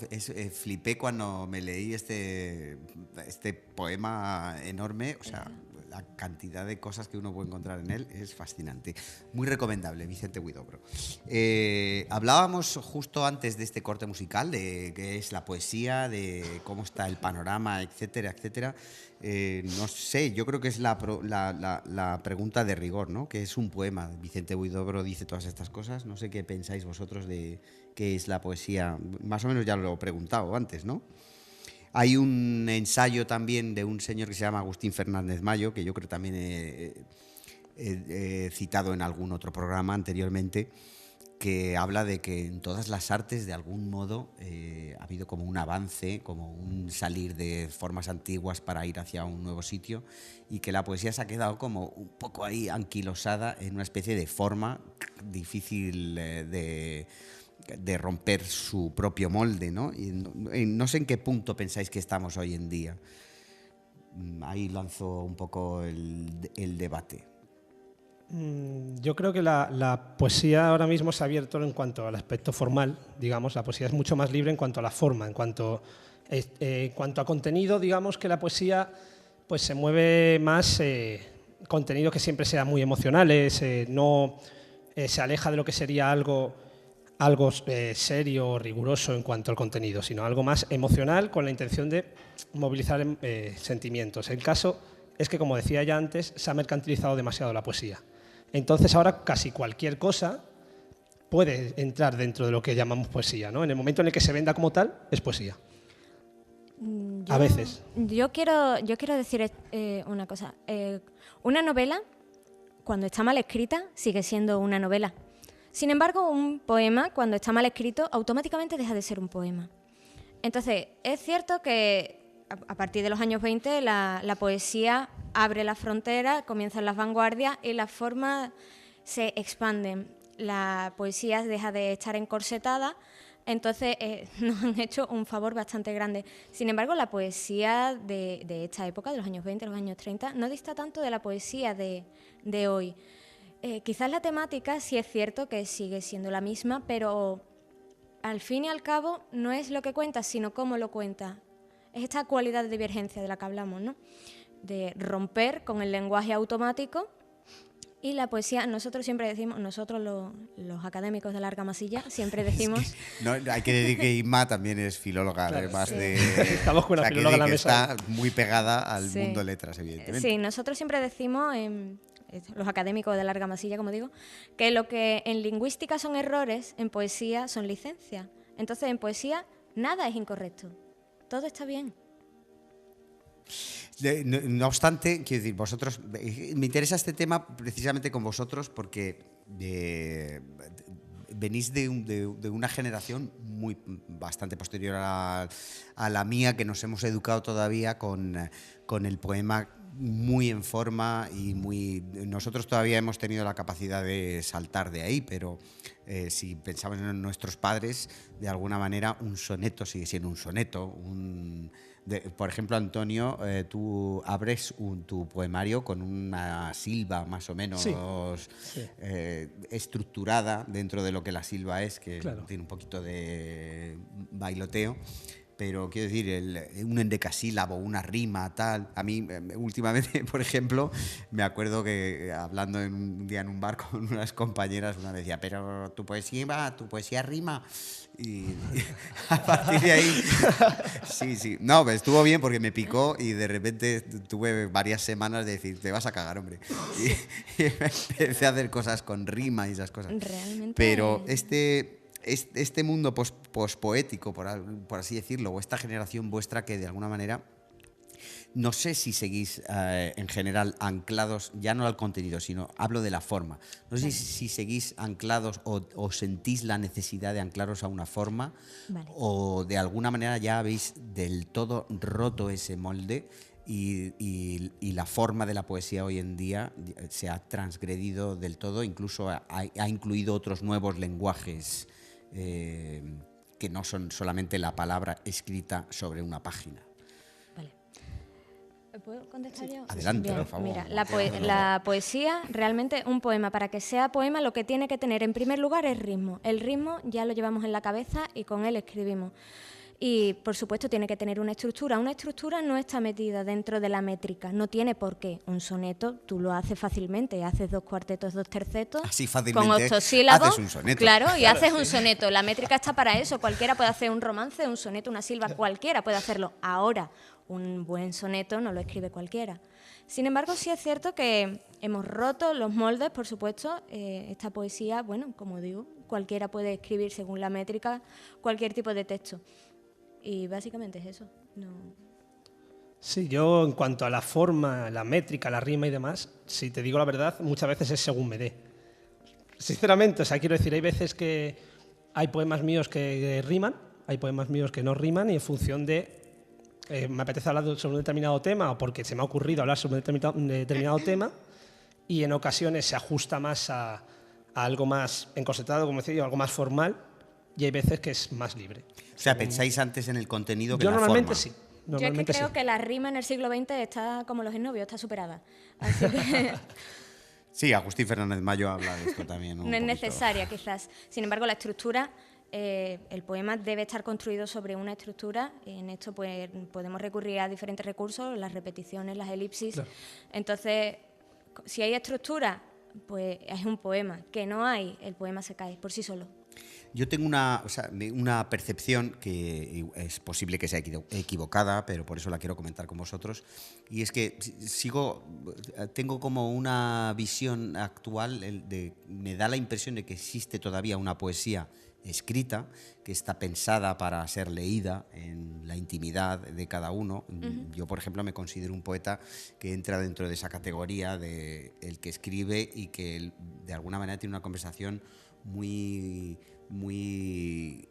flipé cuando me leí este poema enorme, o sea, la cantidad de cosas que uno puede encontrar en él es fascinante. Muy recomendable, Vicente Huidobro. Hablábamos justo antes de este corte musical de qué es la poesía, de cómo está el panorama, etcétera, etcétera. No sé, yo creo que es la pregunta de rigor, ¿no? ¿Qué es un poema? Vicente Huidobro dice todas estas cosas. No sé qué pensáis vosotros de qué es la poesía. Más o menos ya lo he preguntado antes, ¿no? Hay un ensayo también de un señor que se llama Agustín Fernández Mayo, que yo creo que también he citado en algún otro programa anteriormente, que habla de que en todas las artes, de algún modo, ha habido como un avance, como un salir de formas antiguas para ir hacia un nuevo sitio, y que la poesía se ha quedado como un poco ahí anquilosada en una especie de forma difícil de romper su propio molde, ¿no? Y no sé en qué punto pensáis que estamos hoy en día. Ahí lanzo un poco el debate. Yo creo que la poesía ahora mismo se ha abierto en cuanto al aspecto formal, digamos. La poesía es mucho más libre en cuanto a la forma, en cuanto a contenido, digamos que la poesía pues se mueve más contenido que siempre sea muy emocionales, no se aleja de lo que sería algo serio, riguroso en cuanto al contenido, sino algo más emocional con la intención de movilizar sentimientos. El caso es que, como decía ya antes, se ha mercantilizado demasiado la poesía. Entonces ahora casi cualquier cosa puede entrar dentro de lo que llamamos poesía, ¿no? En el momento en el que se venda como tal, es poesía. A veces. Yo quiero decir una cosa. Una novela, cuando está mal escrita, sigue siendo una novela. Sin embargo, un poema, cuando está mal escrito, automáticamente deja de ser un poema. Entonces, es cierto que a partir de los años 20 la poesía abre las fronteras, comienzan las vanguardias y las formas se expanden. La poesía deja de estar encorsetada, entonces nos han hecho un favor bastante grande. Sin embargo, la poesía de esta época, de los años 20, los años 30, no dista tanto de la poesía de hoy. Quizás la temática sí es cierto que sigue siendo la misma, pero al fin y al cabo no es lo que cuenta, sino cómo lo cuenta. Es esta cualidad de divergencia de la que hablamos, ¿no? De romper con el lenguaje automático. Y la poesía, nosotros siempre decimos, nosotros los académicos de la Argamasilla, siempre decimos... No, hay que decir que Inma también es filóloga, Claro, además sí. de... Estamos con una filóloga en la que mesa. está muy pegada al Sí. mundo letras, evidentemente. Sí, nosotros siempre decimos, los académicos de la Argamasilla, como digo, que lo que en lingüística son errores, en poesía son licencias. Entonces, en poesía nada es incorrecto, todo está bien. No obstante, quiero decir, vosotros, me interesa este tema precisamente con vosotros porque venís de una generación bastante posterior a la mía, que nos hemos educado todavía con el poema muy en forma y muy... Nosotros todavía hemos tenido la capacidad de saltar de ahí, pero si pensamos en nuestros padres, de alguna manera un soneto sigue siendo un soneto, por ejemplo, Antonio, tú abres tu poemario con una silba más o menos Sí. estructurada dentro de lo que la silba es, que Claro. tiene un poquito de bailoteo. Pero quiero decir, un endecasílabo, una rima, tal. A mí, últimamente, por ejemplo, me acuerdo que hablando un día en un bar con unas compañeras, una me decía, pero tu poesía rima. Y a partir de ahí, sí. No, me estuvo bien porque me picó y de repente tuve varias semanas de decir, te vas a cagar, hombre. Y empecé a hacer cosas con rima y esas cosas. Realmente... Pero este mundo pospoético, por así decirlo, o esta generación vuestra que de alguna manera, no sé si seguís en general anclados, ya no al contenido, sino hablo de la forma. No sé si seguís anclados o sentís la necesidad de anclaros a una forma, Vale. o de alguna manera ya habéis del todo roto ese molde y la forma de la poesía hoy en día se ha transgredido del todo, incluso ha incluido otros nuevos lenguajes que no son solamente la palabra escrita sobre una página. Vale. ¿Puedo contestar yo? Adelante, Bien, por favor. Mira, la poesía, realmente un poema, para que sea poema, lo que tiene que tener en primer lugar es ritmo. El ritmo ya lo llevamos en la cabeza y con él escribimos. Y, por supuesto, tiene que tener una estructura. Una estructura no está metida dentro de la métrica, no tiene por qué. Un soneto tú lo haces fácilmente, haces 2 cuartetos, 2 tercetos, Así fácilmente con octosílabos, haces un soneto. claro, y haces un soneto. La métrica está para eso, cualquiera puede hacer un romance, un soneto, una silva, cualquiera puede hacerlo. Ahora, un buen soneto no lo escribe cualquiera. Sin embargo, sí es cierto que hemos roto los moldes, por supuesto. Esta poesía, bueno, como digo, cualquiera puede escribir según la métrica cualquier tipo de texto. Y básicamente es eso. No. Sí, yo en cuanto a la forma, la métrica, la rima y demás, si te digo la verdad, muchas veces es según me dé. Sinceramente, o sea, quiero decir, hay veces que hay poemas míos que riman, hay poemas míos que no riman y en función de me apetece hablar sobre un determinado tema o porque se me ha ocurrido hablar sobre un determinado tema y en ocasiones se ajusta más a algo más encorsetado, como decía yo, algo más formal y hay veces que es más libre. O sea, pensáis antes en el contenido que Yo en la normalmente forma. sí. Yo es que Normalmente creo sí. que la rima en el siglo XX está como los exnovios, está superada. Así que Sí, Agustín Fernández Mayo habla de esto también. no es necesaria, quizás. Sin embargo, la estructura, el poema debe estar construido sobre una estructura. En esto pues, podemos recurrir a diferentes recursos, las repeticiones, las elipsis. Claro. Entonces, si hay estructura, pues es un poema. Que no hay, el poema se cae por sí solo. Yo tengo una percepción que es posible que sea equivocada, pero por eso la quiero comentar con vosotros. Y es que tengo como una visión actual, me da la impresión de que existe todavía una poesía escrita que está pensada para ser leída en la intimidad de cada uno. Uh-huh. Yo, por ejemplo, me considero un poeta que entra dentro de esa categoría de el que escribe y que de alguna manera tiene una conversación muy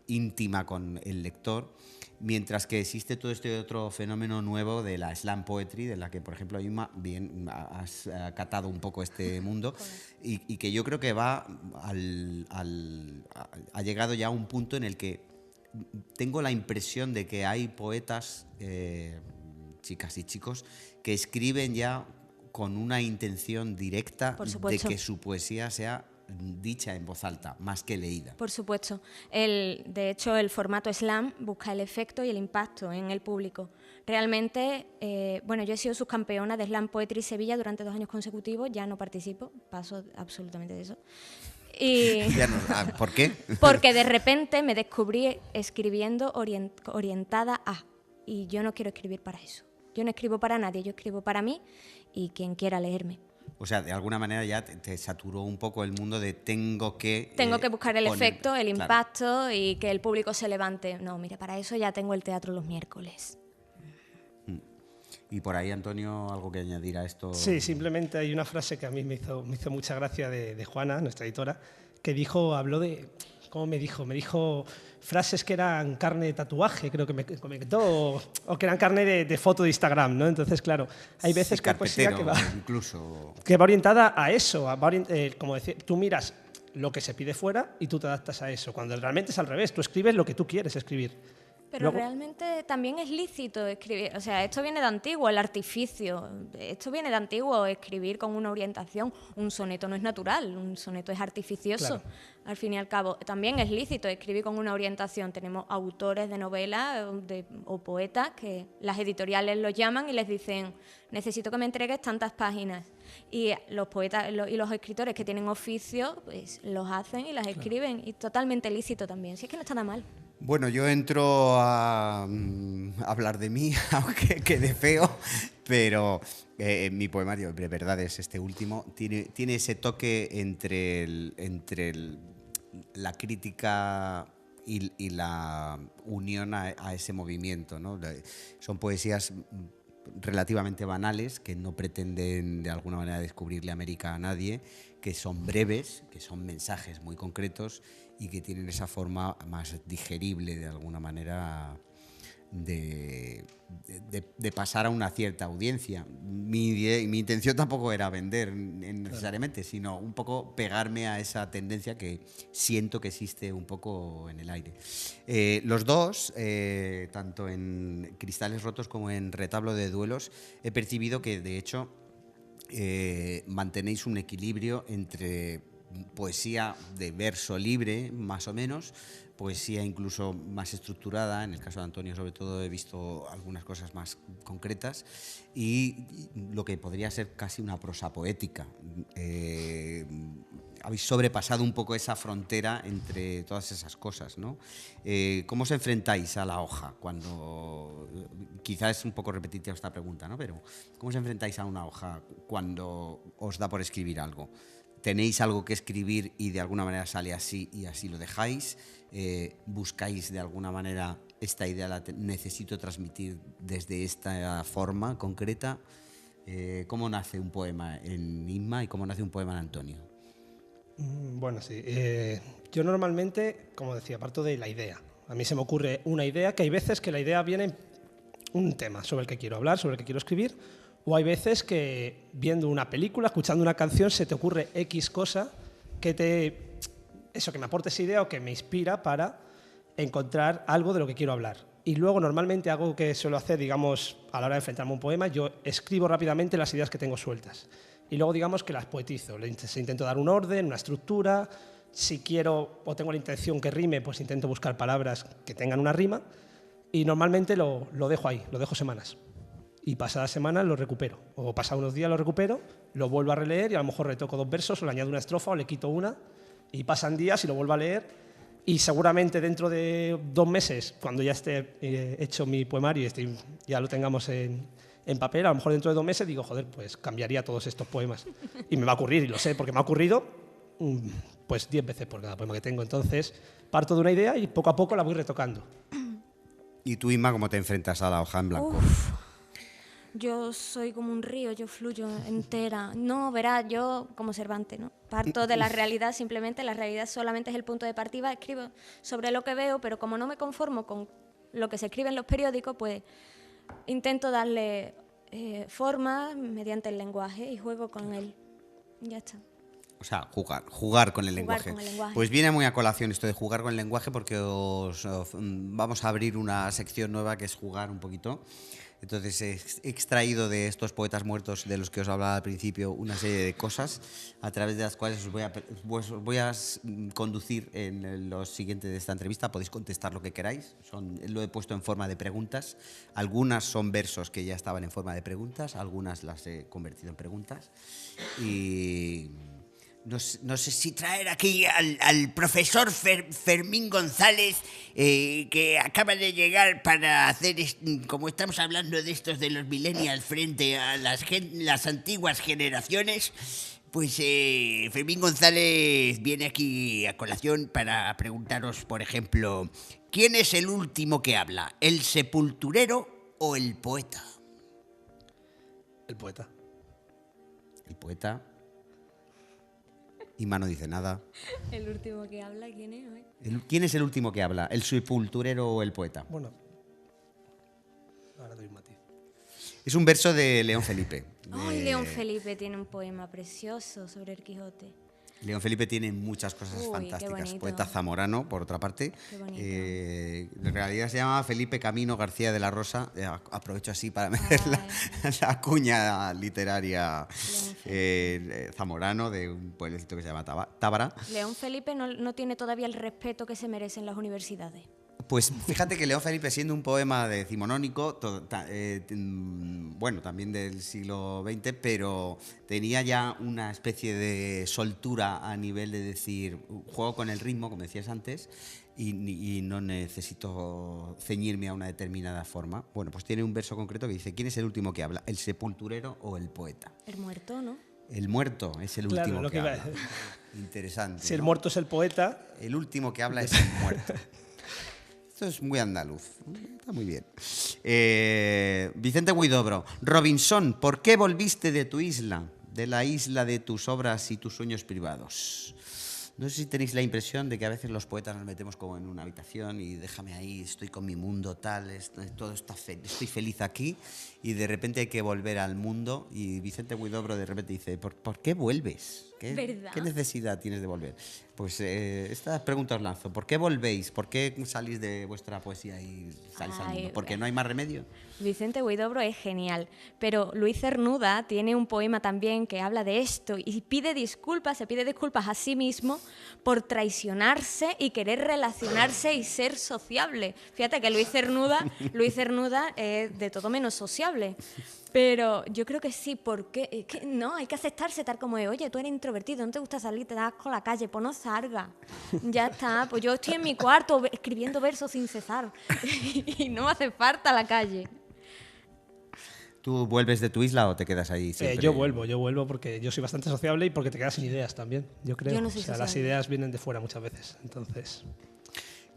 íntima con el lector, mientras que existe todo este otro fenómeno nuevo de la slam poetry, de la que, por ejemplo, Inma, bien has catado un poco este mundo, y que yo creo que ha llegado ya a un punto en el que tengo la impresión de que hay poetas, chicas y chicos, que escriben ya con una intención directa de que su poesía sea dicha en voz alta, más que leída. Por supuesto. De hecho, el formato slam busca el efecto y el impacto en el público. Realmente, bueno, yo he sido subcampeona de Slam Poetry Sevilla durante 2 años consecutivos, ya no participo, paso absolutamente de eso. Y ¿Por qué? porque de repente me descubrí escribiendo orientada a, y yo no quiero escribir para eso. Yo no escribo para nadie, yo escribo para mí y quien quiera leerme. O sea, de alguna manera ya te saturó un poco el mundo de tengo que buscar el efecto, el claro. impacto y que el público se levante. No, mira, para eso ya tengo el teatro los miércoles. Y por ahí, Antonio, ¿algo que añadir a esto? Sí, simplemente hay una frase que a mí me hizo mucha gracia de Juana, nuestra editora, que habló de... ¿Cómo me dijo? Me dijo frases que eran carne de tatuaje, creo que me comentó, o que eran carne de foto de Instagram, ¿no? Entonces, claro, hay veces que hay poesía que va orientada a eso, como decir, tú miras lo que se pide fuera y tú te adaptas a eso, cuando realmente es al revés, tú escribes lo que tú quieres escribir. Pero realmente también es lícito escribir, o sea, esto viene de antiguo, el artificio, esto viene de antiguo, escribir con una orientación. Un soneto no es natural, un soneto es artificioso, claro. Al fin y al cabo. También es lícito escribir con una orientación. Tenemos autores de novelas o poetas que las editoriales los llaman y les dicen, necesito que me entregues tantas páginas. Y los poetas y los escritores que tienen oficio, pues los hacen y las escriben, y totalmente lícito también, si es que no está nada mal. Bueno, yo entro a hablar de mí, aunque quede feo, pero mi poemario, de verdad, es este último, tiene ese toque entre la crítica y la unión a ese movimiento, ¿no? Son poesías relativamente banales, que no pretenden de alguna manera descubrirle América a nadie, que son breves, que son mensajes muy concretos y que tienen esa forma más digerible de alguna manera de pasar a una cierta audiencia. Mi intención tampoco era vender necesariamente, sino un poco pegarme a esa tendencia que siento que existe un poco en el aire. Los dos, tanto en Cristales Rotos como en Retablo de Duelos, he percibido que de hecho mantenéis un equilibrio entre poesía de verso libre, más o menos, poesía incluso más estructurada. En el caso de Antonio, sobre todo, he visto algunas cosas más concretas, y lo que podría ser casi una prosa poética. Habéis sobrepasado un poco esa frontera entre todas esas cosas, ¿no? ¿Cómo os enfrentáis a la hoja? Cuando, quizás es un poco repetitiva esta pregunta, ¿no? Pero ¿cómo os enfrentáis a una hoja cuando os da por escribir algo? ¿Tenéis algo que escribir y de alguna manera sale así y así lo dejáis? ¿Buscáis de alguna manera esta idea, la necesito transmitir desde esta forma concreta? ¿Cómo nace un poema en Inma y cómo nace un poema en Antonio? Bueno, sí. Yo normalmente, como decía, parto de la idea. A mí se me ocurre una idea, que hay veces que la idea viene un tema sobre el que quiero hablar, sobre el que quiero escribir, o hay veces que viendo una película, escuchando una canción, se te ocurre X cosa que me aporte esa idea o que me inspira para encontrar algo de lo que quiero hablar. Y luego normalmente algo que suelo hacer, digamos, a la hora de enfrentarme a un poema, yo escribo rápidamente las ideas que tengo sueltas. Y luego digamos que las poetizo, les intento dar un orden, una estructura. Si quiero o tengo la intención que rime, pues intento buscar palabras que tengan una rima, y normalmente lo dejo ahí, lo dejo semanas. Y pasadas semanas lo recupero, o pasados unos días lo recupero, lo vuelvo a releer y a lo mejor retoco 2 versos, o le añado una estrofa o le quito una, y pasan días y lo vuelvo a leer, y seguramente dentro de 2 meses, cuando ya esté hecho mi poemario y ya lo tengamos en papel, a lo mejor dentro de 2 meses digo, joder, pues cambiaría todos estos poemas. Y me va a ocurrir, y lo sé, porque me ha ocurrido pues 10 veces por cada poema que tengo. Entonces parto de una idea y poco a poco la voy retocando. ¿Y tú, Inma, cómo te enfrentas a la hoja en blanco? Yo soy como un río, yo fluyo entera. No, verás, yo como Cervantes, ¿no? Parto de la realidad, simplemente la realidad solamente es el punto de partida. Escribo sobre lo que veo, pero como no me conformo con lo que se escribe en los periódicos, pues intento darle forma mediante el lenguaje y juego con él. Ya está. O sea, jugar con el lenguaje. con el lenguaje. Pues viene muy a colación esto de jugar con el lenguaje porque vamos a abrir una sección nueva que es jugar un poquito. Entonces he extraído de estos poetas muertos de los que os hablaba al principio una serie de cosas a través de las cuales os voy a conducir en lo siguiente de esta entrevista. Podéis contestar lo que queráis. Lo he puesto en forma de preguntas. Algunas son versos que ya estaban en forma de preguntas, algunas las he convertido en preguntas. Y no sé si traer aquí al profesor Fermín González, que acaba de llegar para hacer, como estamos hablando de estos de los millennials frente a las antiguas generaciones, pues Fermín González viene aquí a colación para preguntaros, por ejemplo, ¿quién es el último que habla? ¿El sepulturero o el poeta? El poeta. El poeta. Inma no dice nada. El último que habla, ¿quién es? ¿Quién es el último que habla? ¿El sepulturero o el poeta? Bueno, ahora doy un matiz. Es un verso de León Felipe. Ay, León Felipe tiene un poema precioso sobre el Quijote. León Felipe tiene muchas cosas Uy, qué fantásticas. bonito. Poeta zamorano, por otra parte. Qué bonito. En realidad se llama Felipe Camino García de la Rosa. Aprovecho así para meter la cuña literaria zamorano de un pueblecito que se llama Tábara. León Felipe no tiene todavía el respeto que se merecen las universidades. Pues fíjate que León Felipe, siendo un poema decimonónico, bueno, también del siglo XX, pero tenía ya una especie de soltura a nivel de decir, juego con el ritmo, como decías antes, y no necesito ceñirme a una determinada forma. Bueno, pues tiene un verso concreto que dice, ¿quién es el último que habla? ¿El sepulturero o el poeta? El muerto, ¿no? El muerto es el Claro, último lo que que habla. Interesante. Si el ¿no? muerto es el poeta, El último que habla es el muerto. Esto es muy andaluz. Está muy bien. Vicente Huidobro. Robinson, ¿por qué volviste de tu isla? De la isla de tus obras y tus sueños privados. No sé si tenéis la impresión de que a veces los poetas nos metemos como en una habitación y déjame ahí, estoy con mi mundo tal, todo está estoy feliz aquí, y de repente hay que volver al mundo, y Vicente Huidobro de repente dice, ¿por qué vuelves? ¿Verdad? ¿Qué necesidad tienes de volver? Pues estas preguntas os lanzo. ¿Por qué volvéis? ¿Por qué salís de vuestra poesía y salís al mundo? ¿Porque no hay más remedio? Vicente Huidobro es genial, pero Luis Cernuda tiene un poema también que habla de esto y se pide disculpas a sí mismo por traicionarse y querer relacionarse y ser sociable. Fíjate que Luis Cernuda es de todo menos sociable. Pero yo creo que sí, porque es que no, hay que aceptarse tal como es. Oye, tú eres introvertido, no te gusta salir, te das con la calle, pues no salga. Ya está, pues yo estoy en mi cuarto escribiendo versos sin cesar y no me hace falta la calle. ¿Tú vuelves de tu isla o te quedas ahí siempre? yo vuelvo porque yo soy bastante sociable y porque te quedas sin ideas también, yo creo. Yo no soy las sociable. ideas vienen de fuera muchas veces, entonces...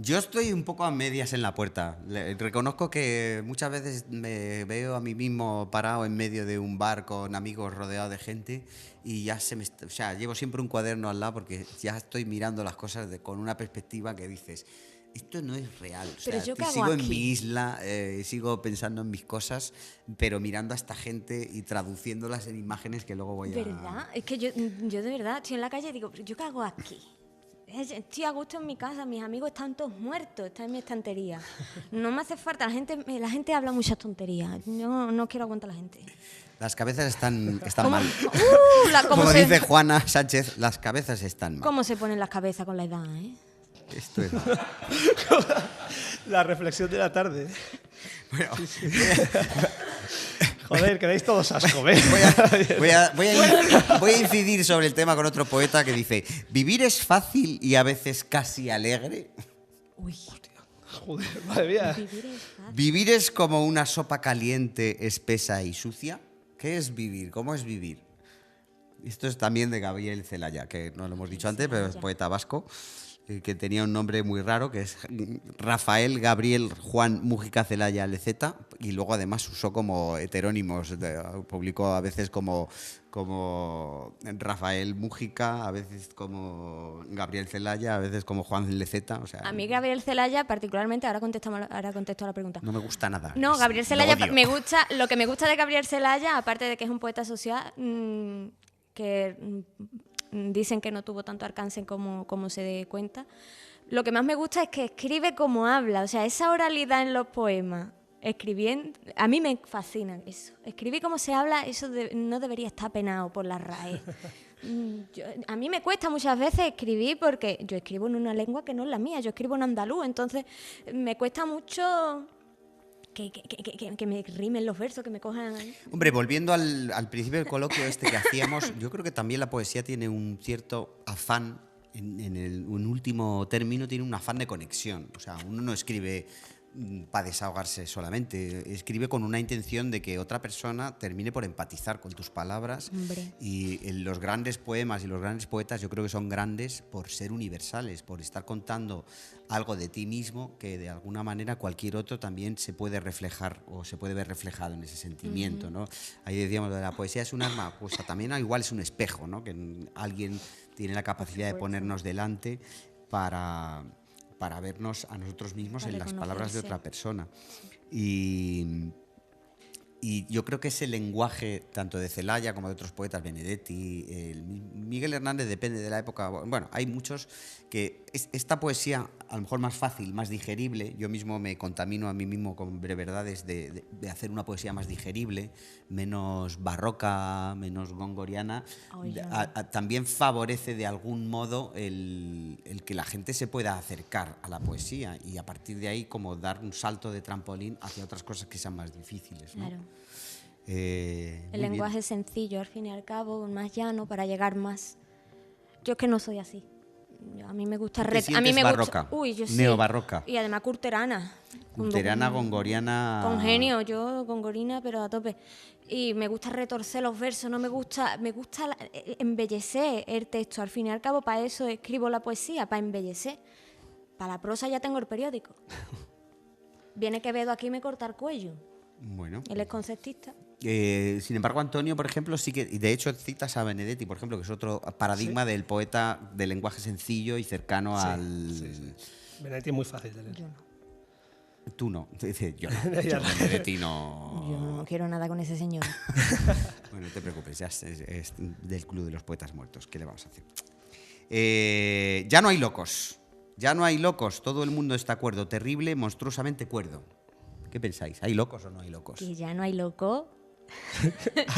Yo estoy un poco a medias en la puerta. Reconozco que muchas veces me veo a mí mismo parado en medio de un bar con amigos rodeado de gente y ya o sea, llevo siempre un cuaderno al lado porque ya estoy mirando las cosas con una perspectiva que dices, esto no es real. O Pero sea, yo qué hago sigo en aquí. mi isla, sigo pensando en mis cosas, pero mirando a esta gente y traduciéndolas en imágenes que luego voy a... ¿Verdad? Es que yo de verdad estoy en la calle y digo, ¿pero yo qué hago aquí? Estoy a gusto en mi casa, mis amigos están todos muertos, están en mi estantería. No me hace falta, la gente habla muchas tonterías. Yo no quiero aguantar a la gente. Las cabezas están ¿Cómo? mal. ¿Cómo Como se, dice Juana Sánchez, las cabezas están mal. ¿Cómo se ponen las cabezas con la edad, eh? Esto es... La reflexión de la tarde. Bueno, Joder, quedáis todos asco, ¿ves? voy a incidir sobre el tema con otro poeta que dice: ¿vivir es fácil y a veces casi alegre? Uy, Joder, madre mía. vivir es fácil. ¿Vivir es como una sopa caliente, espesa y sucia? ¿Qué es vivir? ¿Cómo es vivir? Esto es también de Gabriel Celaya, que no lo hemos dicho antes, pero es poeta vasco, que tenía un nombre muy raro, que es Rafael Gabriel Juan Mújica Celaya Leceta, y luego además usó como heterónimos, publicó a veces como Rafael Mújica, a veces como Gabriel Celaya, a veces como Juan Leceta. O sea, A mí Gabriel Celaya, particularmente, ahora contesto a la pregunta. no me gusta nada. No, Gabriel Celaya, lo odio. lo que me gusta de Gabriel Celaya, aparte de que es un poeta social, que dicen que no tuvo tanto alcance como se cuenta. Lo que más me gusta es que escribe como habla, o sea, esa oralidad en los poemas, escribiendo, a mí me fascina eso. Escribir como se habla, eso no debería estar penado por la RAE. A mí me cuesta muchas veces escribir porque yo escribo en una lengua que no es la mía, yo escribo en andaluz, entonces me cuesta mucho que me rimen los versos, que me cojan ahí. Hombre, volviendo al principio del coloquio que hacíamos, yo creo que también la poesía tiene un cierto afán, en último término, tiene un afán de conexión. O sea, uno no escribe para desahogarse solamente, escribe con una intención de que otra persona termine por empatizar con tus palabras. Hombre. Y los grandes poemas y los grandes poetas yo creo que son grandes por ser universales, por estar contando algo de ti mismo que de alguna manera cualquier otro también se puede reflejar o se puede ver reflejado en ese sentimiento, ¿no? Ahí decíamos, la poesía es un arma, pues también igual es un espejo, ¿no? Que alguien tiene la capacidad de ponernos delante para vernos a nosotros mismos en las palabras de otra persona. Y yo creo que ese lenguaje, tanto de Celaya como de otros poetas, Benedetti, Miguel Hernández, depende de la época. Bueno, hay muchos que esta poesía, a lo mejor más fácil, más digerible, yo mismo me contamino a mí mismo con breverdades de hacer una poesía más digerible, menos barroca, menos gongoriana, también favorece de algún modo el que la gente se pueda acercar a la poesía y a partir de ahí como dar un salto de trampolín hacia otras cosas que sean más difíciles, ¿no? Claro. El lenguaje es sencillo, al fin y al cabo, más llano para llegar más. Yo es que no soy así. A mí me gusta a mí me barroca, yo sí. Neobarroca. Y además curterana. Gongoriana. Con genio, yo gongorina, pero a tope. Y me gusta retorcer los versos, me gusta embellecer el texto. Al fin y al cabo, para eso escribo la poesía, para embellecer. Para la prosa ya tengo el periódico. Viene Quevedo aquí y me corta el cuello. Bueno. Él es conceptista. Sin embargo, Antonio, por ejemplo, sí que, y de hecho citas a Benedetti, por ejemplo, que es otro paradigma del poeta de lenguaje sencillo y cercano al... Sí. Benedetti es muy fácil de leer. Yo no. Tú no, dice yo no. Benedetti no... Yo no quiero nada con ese señor. Bueno, no te preocupes, ya es del Club de los Poetas Muertos. ¿Qué le vamos a hacer? Ya no hay locos. Ya no hay locos. Todo el mundo está cuerdo. Terrible, monstruosamente cuerdo. ¿Qué pensáis? ¿Hay locos o no hay locos? Que ya no hay loco.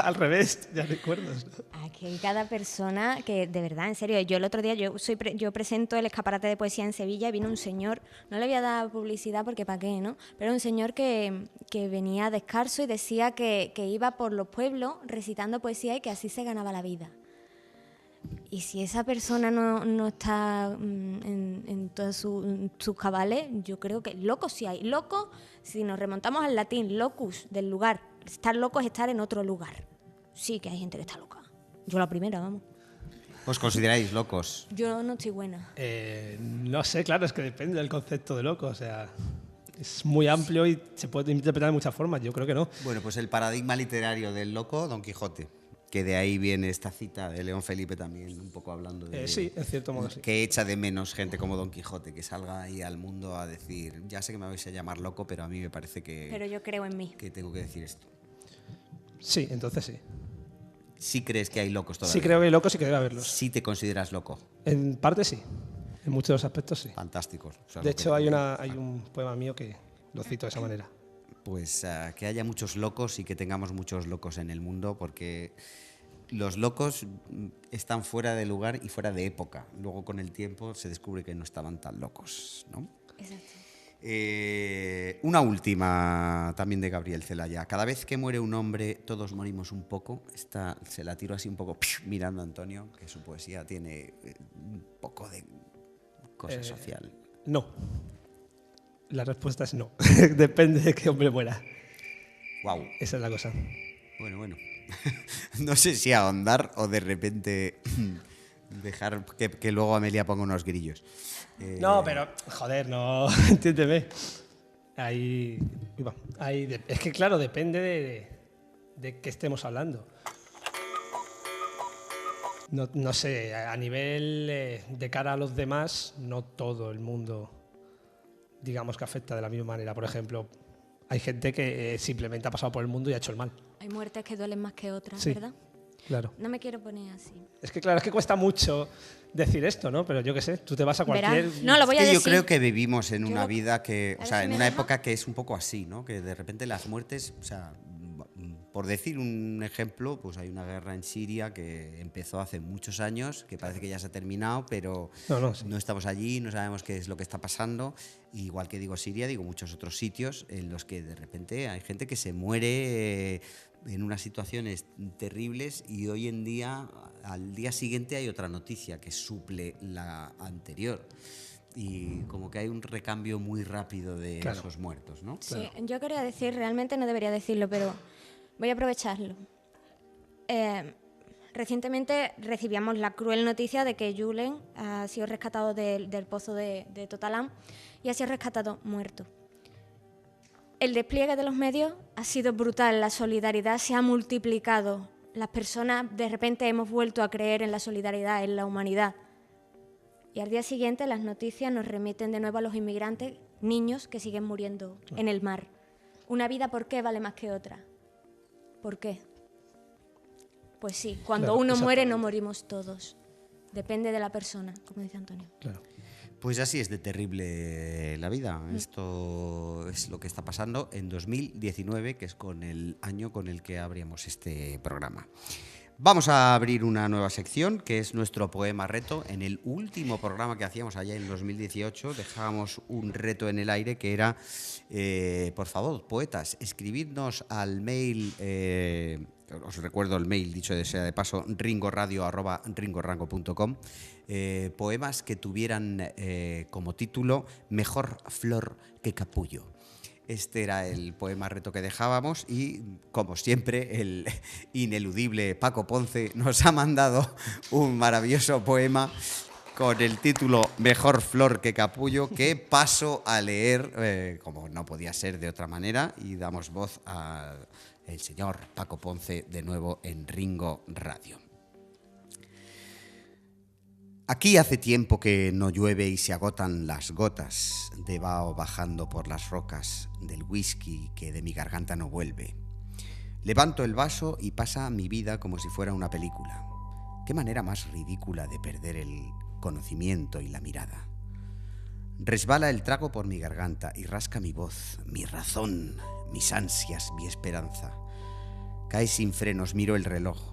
Al revés, ya recuerdas, ¿no? Aquí hay cada persona que, de verdad, en serio, yo el otro día, yo presento el escaparate de poesía en Sevilla y vino un señor, no le voy a dar publicidad porque para qué, ¿no? Pero un señor que venía descalzo y decía que iba por los pueblos recitando poesía y que así se ganaba la vida. Y si esa persona no está en todos sus cabales, yo creo que locos sí hay. Locos, si nos remontamos al latín, locus, del lugar. Estar loco es estar en otro lugar. Sí que hay gente que está loca. Yo la primera, vamos. ¿Os consideráis locos? Yo no estoy buena. No sé, claro, es que depende del concepto de loco. O sea, es muy amplio y se puede interpretar de muchas formas. Yo creo que no. Bueno, pues el paradigma literario del loco, Don Quijote. Que de ahí viene esta cita de León Felipe también, un poco hablando de... sí, en cierto modo sí. Que echa de menos gente como Don Quijote, que salga ahí al mundo a decir, ya sé que me vais a llamar loco, pero a mí me parece que... Pero yo creo en mí. Que tengo que decir esto. Sí, entonces sí. ¿Sí crees que hay locos todavía? Sí creo que hay locos y que debe haberlos. ¿Sí te consideras loco? En parte sí. En muchos aspectos sí. Fantásticos. O sea, de hecho, hay un poema mío que lo cito de esa manera. Pues que haya muchos locos y que tengamos muchos locos en el mundo, porque... Los locos están fuera de lugar y fuera de época. Luego, con el tiempo, se descubre que no estaban tan locos, ¿no? Exacto. Una última también de Gabriel Celaya. Cada vez que muere un hombre, todos morimos un poco. Esta se la tiro así un poco mirando a Antonio, que su poesía tiene un poco de cosa social. No. La respuesta es no. Depende de qué hombre muera. Wow. Esa es la cosa. Bueno. No sé si ahondar o de repente dejar que luego Amelia ponga unos grillos. No, pero, joder, no, entiéndeme. Es que, claro, depende de qué estemos hablando. No sé, a nivel de cara a los demás, no todo el mundo, digamos que afecta de la misma manera. Por ejemplo, hay gente que simplemente ha pasado por el mundo y ha hecho el mal. Hay muertes que duelen más que otras, sí. ¿verdad? Claro. No me quiero poner así. Es que claro, es que cuesta mucho decir esto, ¿no? Pero yo qué sé, tú te vas a cualquier... Verás. No, lo voy a Es que yo decir. creo que vivimos en Yo una lo- vida que, o a sea, ver si en me una deja. época que es un poco así, ¿no? Que de repente las muertes, o sea, por decir un ejemplo, pues hay una guerra en Siria que empezó hace muchos años, que parece que ya se ha terminado, pero Sí. no estamos allí, no sabemos qué es lo que está pasando. Igual que digo Siria, digo muchos otros sitios en los que de repente hay gente que se muere en unas situaciones terribles y hoy en día, al día siguiente hay otra noticia que suple la anterior. Y como que hay un recambio muy rápido de Claro. esos muertos, ¿no? Sí, yo quería decir, realmente no debería decirlo, pero voy a aprovecharlo. Recientemente recibíamos la cruel noticia de que Julen ha sido rescatado del pozo de Totalam y ha sido rescatado muerto. El despliegue de los medios ha sido brutal, la solidaridad se ha multiplicado. Las personas de repente hemos vuelto a creer en la solidaridad, en la humanidad. Y al día siguiente las noticias nos remiten de nuevo a los inmigrantes, niños que siguen muriendo en el mar. Una vida, ¿por qué vale más que otra? ¿Por qué? Pues sí, cuando Claro, uno muere no exactamente. morimos todos. Depende de la persona, como dice Antonio. Claro. Pues así es de terrible la vida. Esto es lo que está pasando en 2019, que es con el año con el que abrimos este programa. Vamos a abrir una nueva sección, que es nuestro poema reto. En el último programa que hacíamos allá en 2018 dejábamos un reto en el aire que era, por favor, poetas, escribidnos al mail, os recuerdo el mail, dicho sea de paso, ringoradio@ringorango.com, poemas que tuvieran como título Mejor flor que capullo. Este era el poema reto que dejábamos y, como siempre, el ineludible Paco Ponce nos ha mandado un maravilloso poema con el título Mejor flor que capullo, que paso a leer, como no podía ser de otra manera, y damos voz al señor Paco Ponce de nuevo en Ringo Radio. Aquí hace tiempo que no llueve y se agotan las gotas de vaho bajando por las rocas del whisky que de mi garganta no vuelve. Levanto el vaso y pasa mi vida como si fuera una película. Qué manera más ridícula de perder el conocimiento y la mirada. Resbala el trago por mi garganta y rasca mi voz, mi razón, mis ansias, mi esperanza. Cae sin frenos, miro el reloj.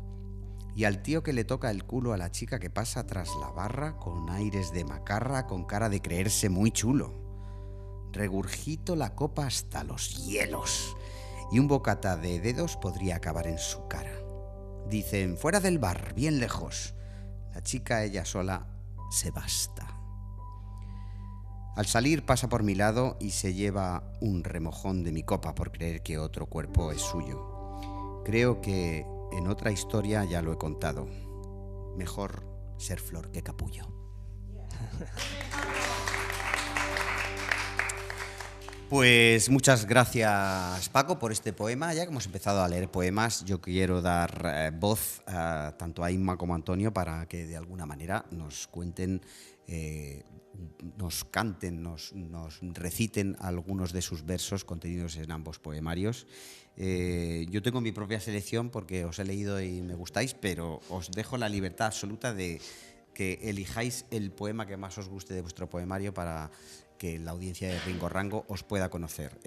Y al tío que le toca el culo a la chica que pasa tras la barra con aires de macarra, con cara de creerse muy chulo. Regurgito la copa hasta los hielos y un bocata de dedos podría acabar en su cara. Dicen, fuera del bar, bien lejos. La chica, ella sola, se basta. Al salir pasa por mi lado y se lleva un remojón de mi copa por creer que otro cuerpo es suyo. Creo que en otra historia ya lo he contado. Mejor ser flor que capullo. Pues muchas gracias, Paco, por este poema. Ya que hemos empezado a leer poemas, yo quiero dar voz tanto a Inma como a Antonio para que de alguna manera nos cuenten, nos canten, nos reciten algunos de sus versos contenidos en ambos poemarios. Yo tengo mi propia selección porque os he leído y me gustáis, pero os dejo la libertad absoluta de que elijáis el poema que más os guste de vuestro poemario para que la audiencia de Ringo Rango os pueda conocer.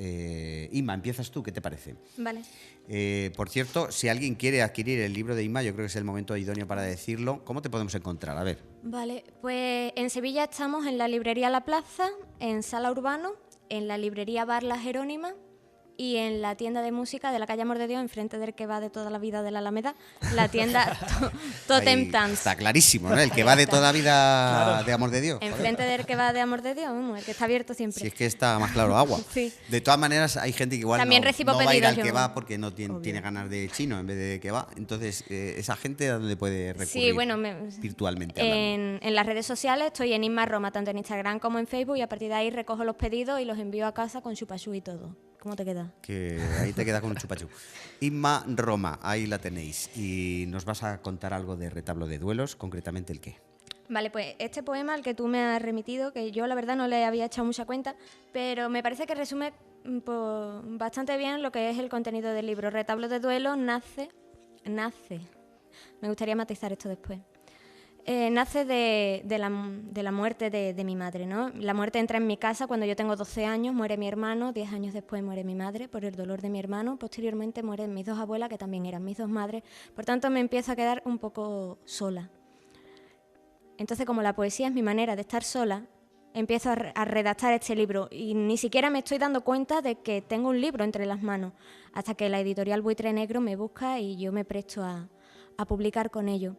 Inma, empiezas tú, ¿qué te parece? Vale. Por cierto, si alguien quiere adquirir el libro de Inma, yo creo que es el momento idóneo para decirlo. ¿Cómo te podemos encontrar? A ver. Vale, pues en Sevilla estamos en la librería La Plaza, en Sala Urbano, en la librería Bar La Jerónima y en la tienda de música de la calle Amor de Dios, enfrente del que va de toda la vida de la Alameda, la tienda Totem Ahí Dance. está clarísimo, ¿no? El que va de toda la vida de Amor de Dios. Joder. Enfrente del que va de Amor de Dios, vamos, el que está abierto siempre. Si es que está más claro agua. Sí. De todas maneras, hay gente que igual También no recibo va a ir pedidos al yo. que va porque no tiene ganas de chino en vez de que va. Entonces, ¿esa gente a dónde puede recurrir Sí, bueno, virtualmente hablando? en las redes sociales estoy en Inma Roma, tanto en Instagram como en Facebook, y a partir de ahí recojo los pedidos y los envío a casa con chupachú y todo. ¿Cómo te queda? Que ahí te queda con un chupachú. Inma Roma, ahí la tenéis. Y nos vas a contar algo de Retablo de Duelos, concretamente el qué. Vale, pues este poema al que tú me has remitido, que yo la verdad no le había echado mucha cuenta, pero me parece que resume bastante bien lo que es el contenido del libro. Retablo de Duelos nace me gustaría matizar esto después. Nace de la muerte de mi madre, ¿no? La muerte entra en mi casa cuando yo tengo 12 años, muere mi hermano, 10 años después muere mi madre por el dolor de mi hermano, posteriormente mueren mis dos abuelas, que también eran mis dos madres, por tanto me empiezo a quedar un poco sola. Entonces, como la poesía es mi manera de estar sola, empiezo a redactar este libro y ni siquiera me estoy dando cuenta de que tengo un libro entre las manos, hasta que la editorial Buitre Negro me busca y yo me presto a publicar con ello.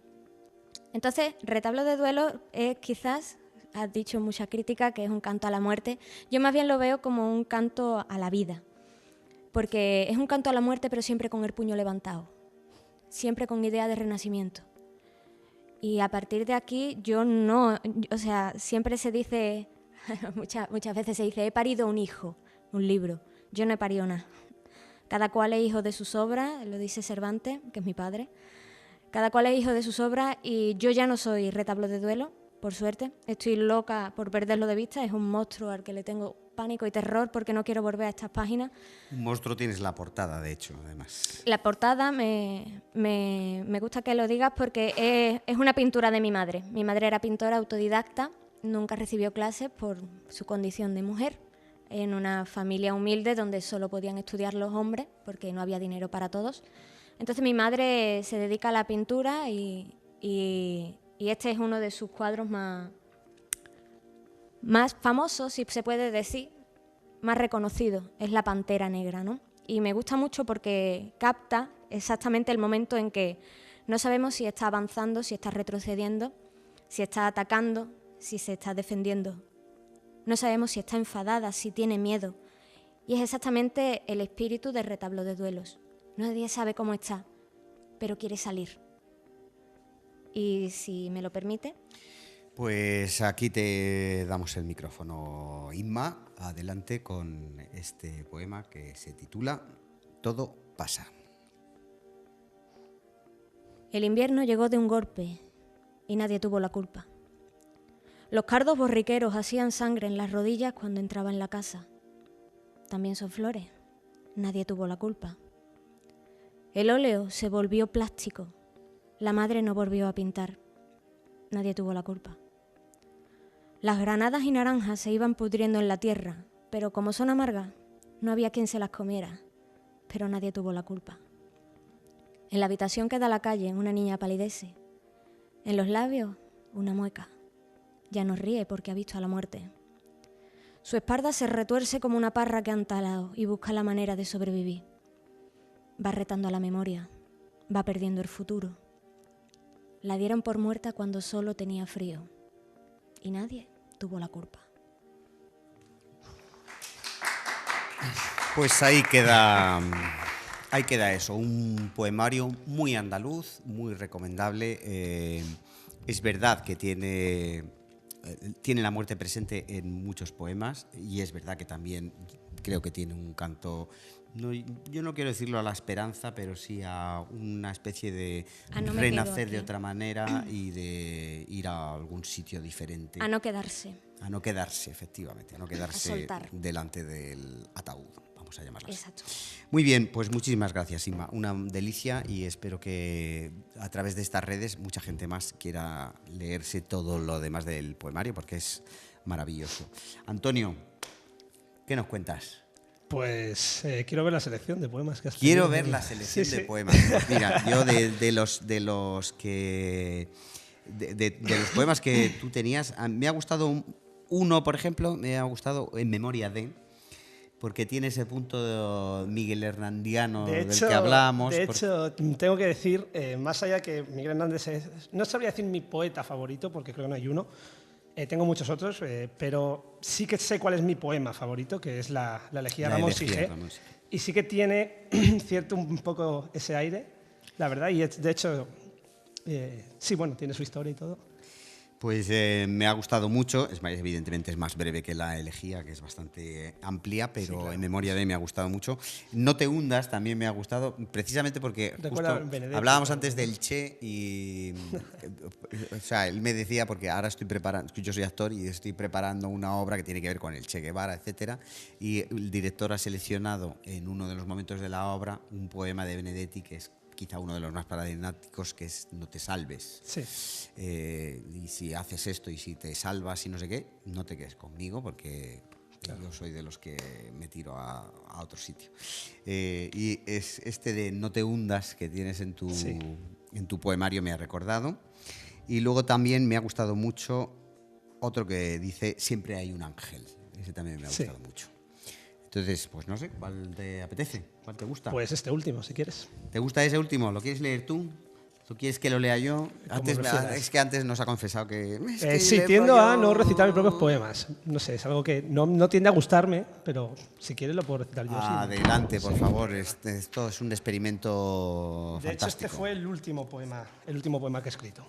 Entonces, Retablo de duelo es quizás, has dicho mucha crítica, que es un canto a la muerte. Yo más bien lo veo como un canto a la vida, porque es un canto a la muerte, pero siempre con el puño levantado, siempre con idea de renacimiento. Y a partir de aquí yo no, o sea, siempre se dice, muchas veces se dice, he parido un hijo, un libro. Yo no he parido nada. Cada cual es hijo de sus obras, lo dice Cervantes, que es mi padre. Cada cual es hijo de sus obras y yo ya no soy Retablo de duelo, por suerte. Estoy loca por perderlo de vista, es un monstruo al que le tengo pánico y terror porque no quiero volver a estas páginas. Un monstruo tienes la portada, de hecho, además. La portada me gusta que lo digas porque es una pintura de mi madre. Mi madre era pintora autodidacta, nunca recibió clases por su condición de mujer, en una familia humilde donde solo podían estudiar los hombres porque no había dinero para todos. Entonces mi madre se dedica a la pintura y este es uno de sus cuadros más famosos, si se puede decir, más reconocido, es La Pantera Negra, ¿no? Y me gusta mucho porque capta exactamente el momento en que no sabemos si está avanzando, si está retrocediendo, si está atacando, si se está defendiendo. No sabemos si está enfadada, si tiene miedo. Y es exactamente el espíritu del Retablo de duelos. Nadie sabe cómo está, pero quiere salir. Y si me lo permite... Pues aquí te damos el micrófono, Inma. Adelante con este poema que se titula Todo pasa. El invierno llegó de un golpe y nadie tuvo la culpa. Los cardos borriqueros hacían sangre en las rodillas cuando entraba en la casa. También son flores, nadie tuvo la culpa. El óleo se volvió plástico, la madre no volvió a pintar, nadie tuvo la culpa. Las granadas y naranjas se iban pudriendo en la tierra, pero como son amargas, no había quien se las comiera, pero nadie tuvo la culpa. En la habitación que da a la calle, una niña palidece. En los labios, una mueca. Ya no ríe porque ha visto a la muerte. Su espalda se retuerce como una parra que han talado y busca la manera de sobrevivir. Va retando a la memoria, va perdiendo el futuro. La dieron por muerta cuando solo tenía frío y nadie tuvo la culpa. Pues ahí queda eso, un poemario muy andaluz, muy recomendable. Es verdad que tiene la muerte presente en muchos poemas y es verdad que también creo que tiene un canto, yo no quiero decirlo a la esperanza, pero sí a una especie de renacer de otra manera y de ir a algún sitio diferente. A no quedarse. A no quedarse, efectivamente, a no quedarse delante del ataúd, vamos a llamarlo así. Exacto. Muy bien, pues muchísimas gracias, Inma. Una delicia y espero que a través de estas redes mucha gente más quiera leerse todo lo demás del poemario porque es maravilloso. Antonio, ¿qué nos cuentas? Pues quiero ver la selección de poemas que has Quiero tenido. ver la selección de poemas. Mira, yo de los poemas que tú tenías, me ha gustado uno, por ejemplo, me ha gustado En memoria de, porque tiene ese punto Miguel Hernandiano del que hablábamos. De hecho, tengo que decir, más allá que Miguel Hernández no sabría decir mi poeta favorito, porque creo que no hay uno. Tengo muchos otros, pero sí que sé cuál es mi poema favorito, que es la elegía Ramón Sige. Y sí que tiene cierto un poco ese aire, la verdad, y de hecho, sí, bueno, tiene su historia y todo. Pues me ha gustado mucho, evidentemente es más breve que la elegía, que es bastante amplia, pero sí, claro. En memoria de me ha gustado mucho. No te hundas también me ha gustado, precisamente porque justo hablábamos antes del Che y o sea, él me decía, porque ahora estoy preparando, yo soy actor y estoy preparando una obra que tiene que ver con el Che Guevara, etcétera, y el director ha seleccionado en uno de los momentos de la obra un poema de Benedetti que quizá uno de los más paradigmáticos, que es no te salves. Sí. Y si haces esto y si te salvas y no sé qué, no te quedes conmigo porque yo soy de los que me tiro a otro sitio. Y es este de no te hundas que tienes en tu poemario, me ha recordado. Y luego también me ha gustado mucho otro que dice siempre hay un ángel. Ese también me ha gustado mucho. Entonces, pues no sé, ¿cuál te apetece? ¿Cuál te gusta? Pues este último, si quieres. ¿Te gusta ese último? ¿Lo quieres leer tú? ¿Tú quieres que lo lea yo? Es que antes nos ha confesado que... sí, tiendo a no recitar mis propios poemas. No sé, es algo que no tiende a gustarme, pero si quieres lo puedo recitar yo. Adelante, por favor. Esto es un experimento fantástico. De hecho, este fue el último poema que he escrito.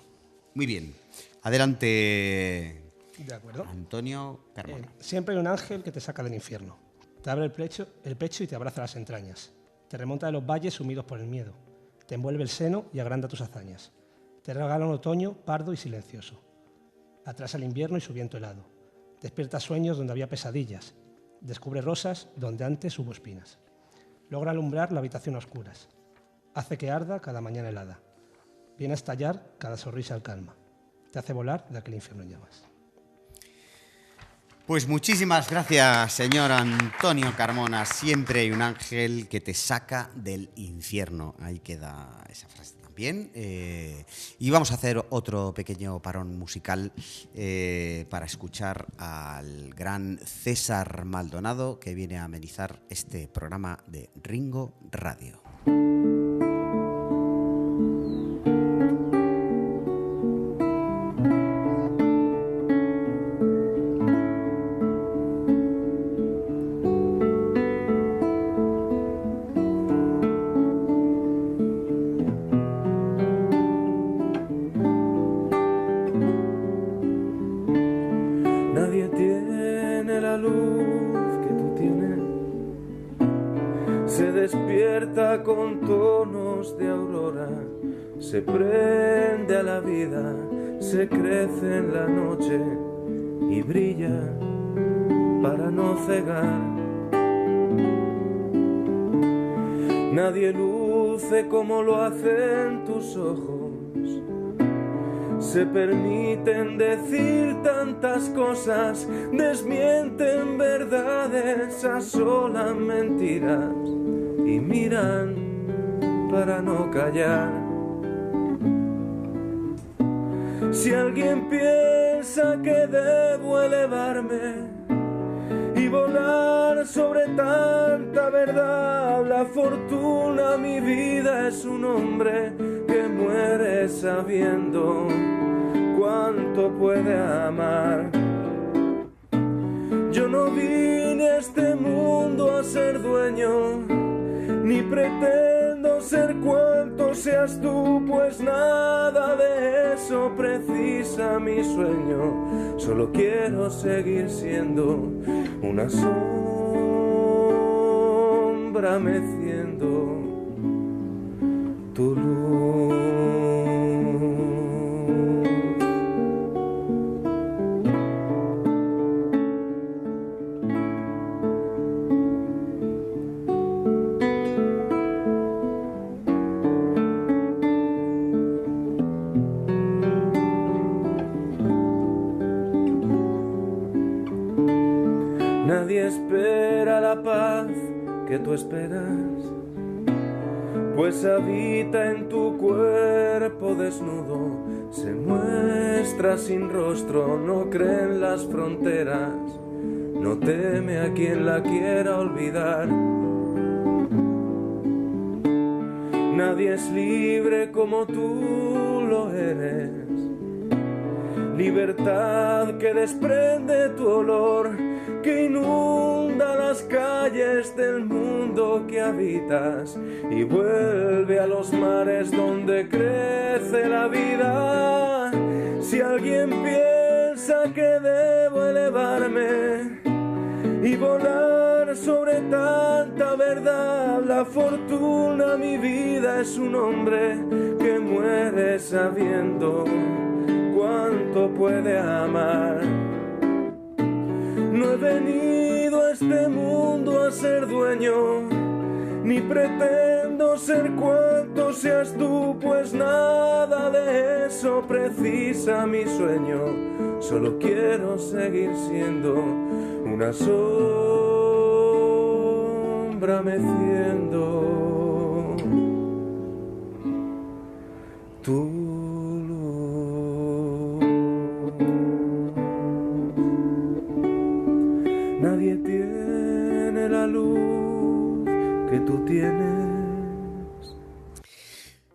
Muy bien. Adelante. De acuerdo. Antonio Carmona. Siempre hay un ángel que te saca del infierno. Te abre el pecho y te abraza las entrañas. Te remonta de los valles sumidos por el miedo. Te envuelve el seno y agranda tus hazañas. Te regala un otoño pardo y silencioso. Atrasa el invierno y su viento helado. Despierta sueños donde había pesadillas. Descubre rosas donde antes hubo espinas. Logra alumbrar la habitación a oscuras. Hace que arda cada mañana helada. Viene a estallar cada sonrisa al calma. Te hace volar de aquel infierno en llamas. Pues muchísimas gracias, señor Antonio Carmona. Siempre hay un ángel que te saca del infierno. Ahí queda esa frase también. Y vamos a hacer otro pequeño parón musical para escuchar al gran César Maldonado, que viene a amenizar este programa de Ringo Radio. Con tonos de aurora, se prende a la vida, se crece en la noche y brilla para no cegar. Nadie luce como lo hacen tus ojos, se permiten decir tantas cosas, desmienten verdades, asolan mentiras y miran para no callar. Si alguien piensa que debo elevarme y volar sobre tanta verdad, la fortuna, mi vida es un hombre que muere sabiendo cuánto puede amar. Yo no vine a este mundo a ser dueño, ni pretendo ser cuanto seas tú, pues nada de eso precisa mi sueño. Solo quiero seguir siendo una sombra meciendo tu luz. Nadie espera la paz que tú esperas, pues habita en tu cuerpo desnudo, se muestra sin rostro, no cree en las fronteras, no teme a quien la quiera olvidar. Nadie es libre como tú lo eres, libertad que desprende tu olor, que inunda las calles del mundo que habitas y vuelve a los mares donde crece la vida. Si alguien piensa que debo elevarme y volar sobre tanta verdad, la fortuna, mi vida es un hombre que muere sabiendo cuánto puede amar. No he venido a este mundo a ser dueño, ni pretendo deseando ser cuanto seas tú, pues nada de eso precisa mi sueño. Solo quiero seguir siendo una sombra meciendo tu luz. Nadie tiene la luz que tú tienes.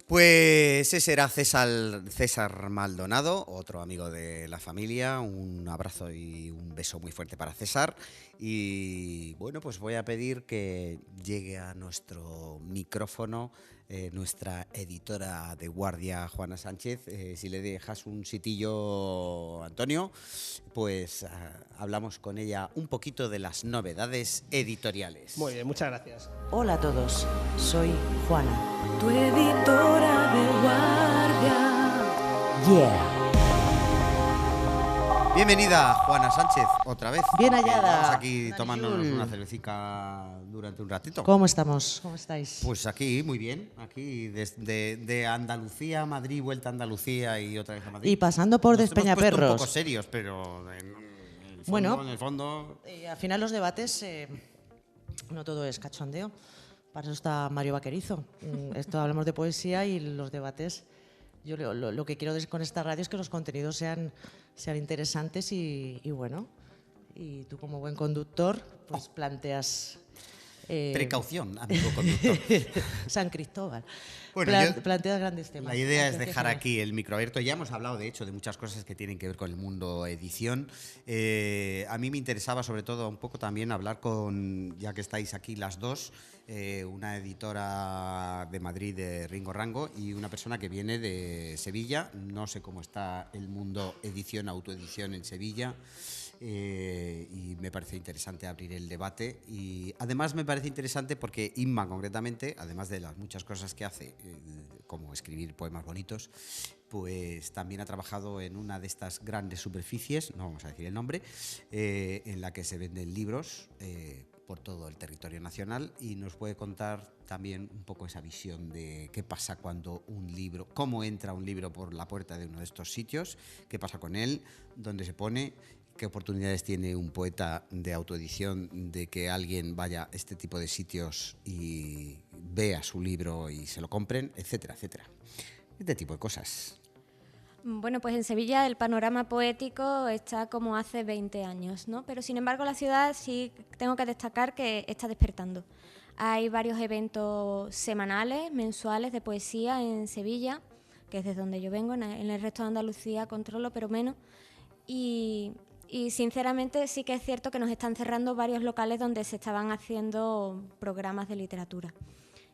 Pues ese era César Maldonado, otro amigo de la familia. Un abrazo y un beso muy fuerte para César. Y bueno, pues voy a pedir que llegue a nuestro micrófono nuestra editora de guardia, Juana Sánchez. Si le dejas un sitillo, Antonio, pues hablamos con ella un poquito de las novedades editoriales. Muy bien, muchas gracias. Hola a todos, soy Juana. Tu editora de guardia. Yeah. Bienvenida, Juana Sánchez, otra vez. Bien hallada. Estamos aquí Dani tomándonos Jul. una cervecica durante un ratito. ¿Cómo estamos? ¿Cómo estáis? Pues aquí, muy bien. Aquí, desde de Andalucía a Madrid, vuelta a Andalucía y otra vez a Madrid. Y pasando por Nos hemos puesto Despeñaperros. un poco serios, pero en el fondo, Bueno. en el fondo... Al final los debates, no todo es cachondeo. Para eso está Mario Vaquerizo. Esto hablamos de poesía y los debates. Yo lo que quiero con esta radio es que los contenidos sean interesantes y bueno. Y tú como buen conductor, pues planteas... Precaución, amigo conductor. San Cristóbal. Bueno, Planteas grandes temas. La idea es Gracias, dejar Gemma. aquí el micro abierto. Ya hemos hablado, de hecho, de muchas cosas que tienen que ver con el mundo edición. A mí me interesaba, sobre todo, un poco también hablar con, ya que estáis aquí las dos, una editora de Madrid, de Ringo Rango, y una persona que viene de Sevilla. No sé cómo está el mundo edición, autoedición en Sevilla. Y me parece interesante abrir el debate, y además me parece interesante porque Inma, concretamente, además de las muchas cosas que hace, como escribir poemas bonitos, pues también ha trabajado en una de estas grandes superficies, no vamos a decir el nombre, en la que se venden libros por todo el territorio nacional, y nos puede contar también un poco esa visión de qué pasa cuando un libro, cómo entra un libro por la puerta de uno de estos sitios, qué pasa con él, dónde se pone, qué oportunidades tiene un poeta de autoedición de que alguien vaya a este tipo de sitios y vea su libro y se lo compren, etcétera, etcétera. Este tipo de cosas. Bueno, pues en Sevilla el panorama poético está como hace 20 años, ¿no? Pero sin embargo la ciudad sí tengo que destacar que está despertando. Hay varios eventos semanales, mensuales de poesía en Sevilla, que es desde donde yo vengo. En el resto de Andalucía controlo, pero menos. Y sinceramente sí que es cierto que nos están cerrando varios locales donde se estaban haciendo programas de literatura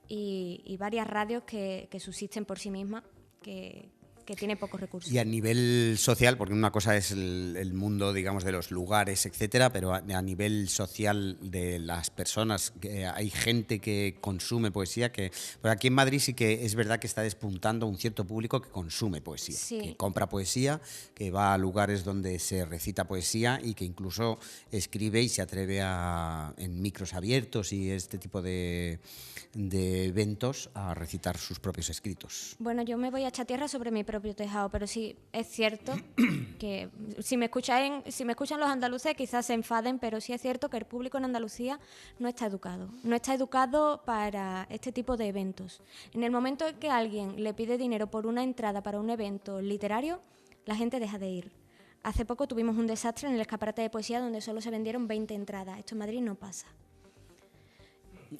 y varias radios que subsisten por sí mismas, que tiene pocos recursos. Y a nivel social, porque una cosa es el mundo, digamos, de los lugares, etcétera, pero a nivel social de las personas, que hay gente que consume poesía, que pues aquí en Madrid sí que es verdad que está despuntando un cierto público que consume poesía, Sí. que compra poesía, que va a lugares donde se recita poesía y que incluso escribe y se atreve en micros abiertos y este tipo de eventos a recitar sus propios escritos. Bueno, yo me voy a echar tierra sobre mi propio tejado, pero sí es cierto que si me escuchan los andaluces quizás se enfaden, pero sí es cierto que el público en Andalucía no está educado para este tipo de eventos. En el momento en que alguien le pide dinero por una entrada para un evento literario, la gente deja de ir. Hace poco tuvimos un desastre en el escaparate de poesía donde solo se vendieron 20 entradas. Esto en Madrid no pasa.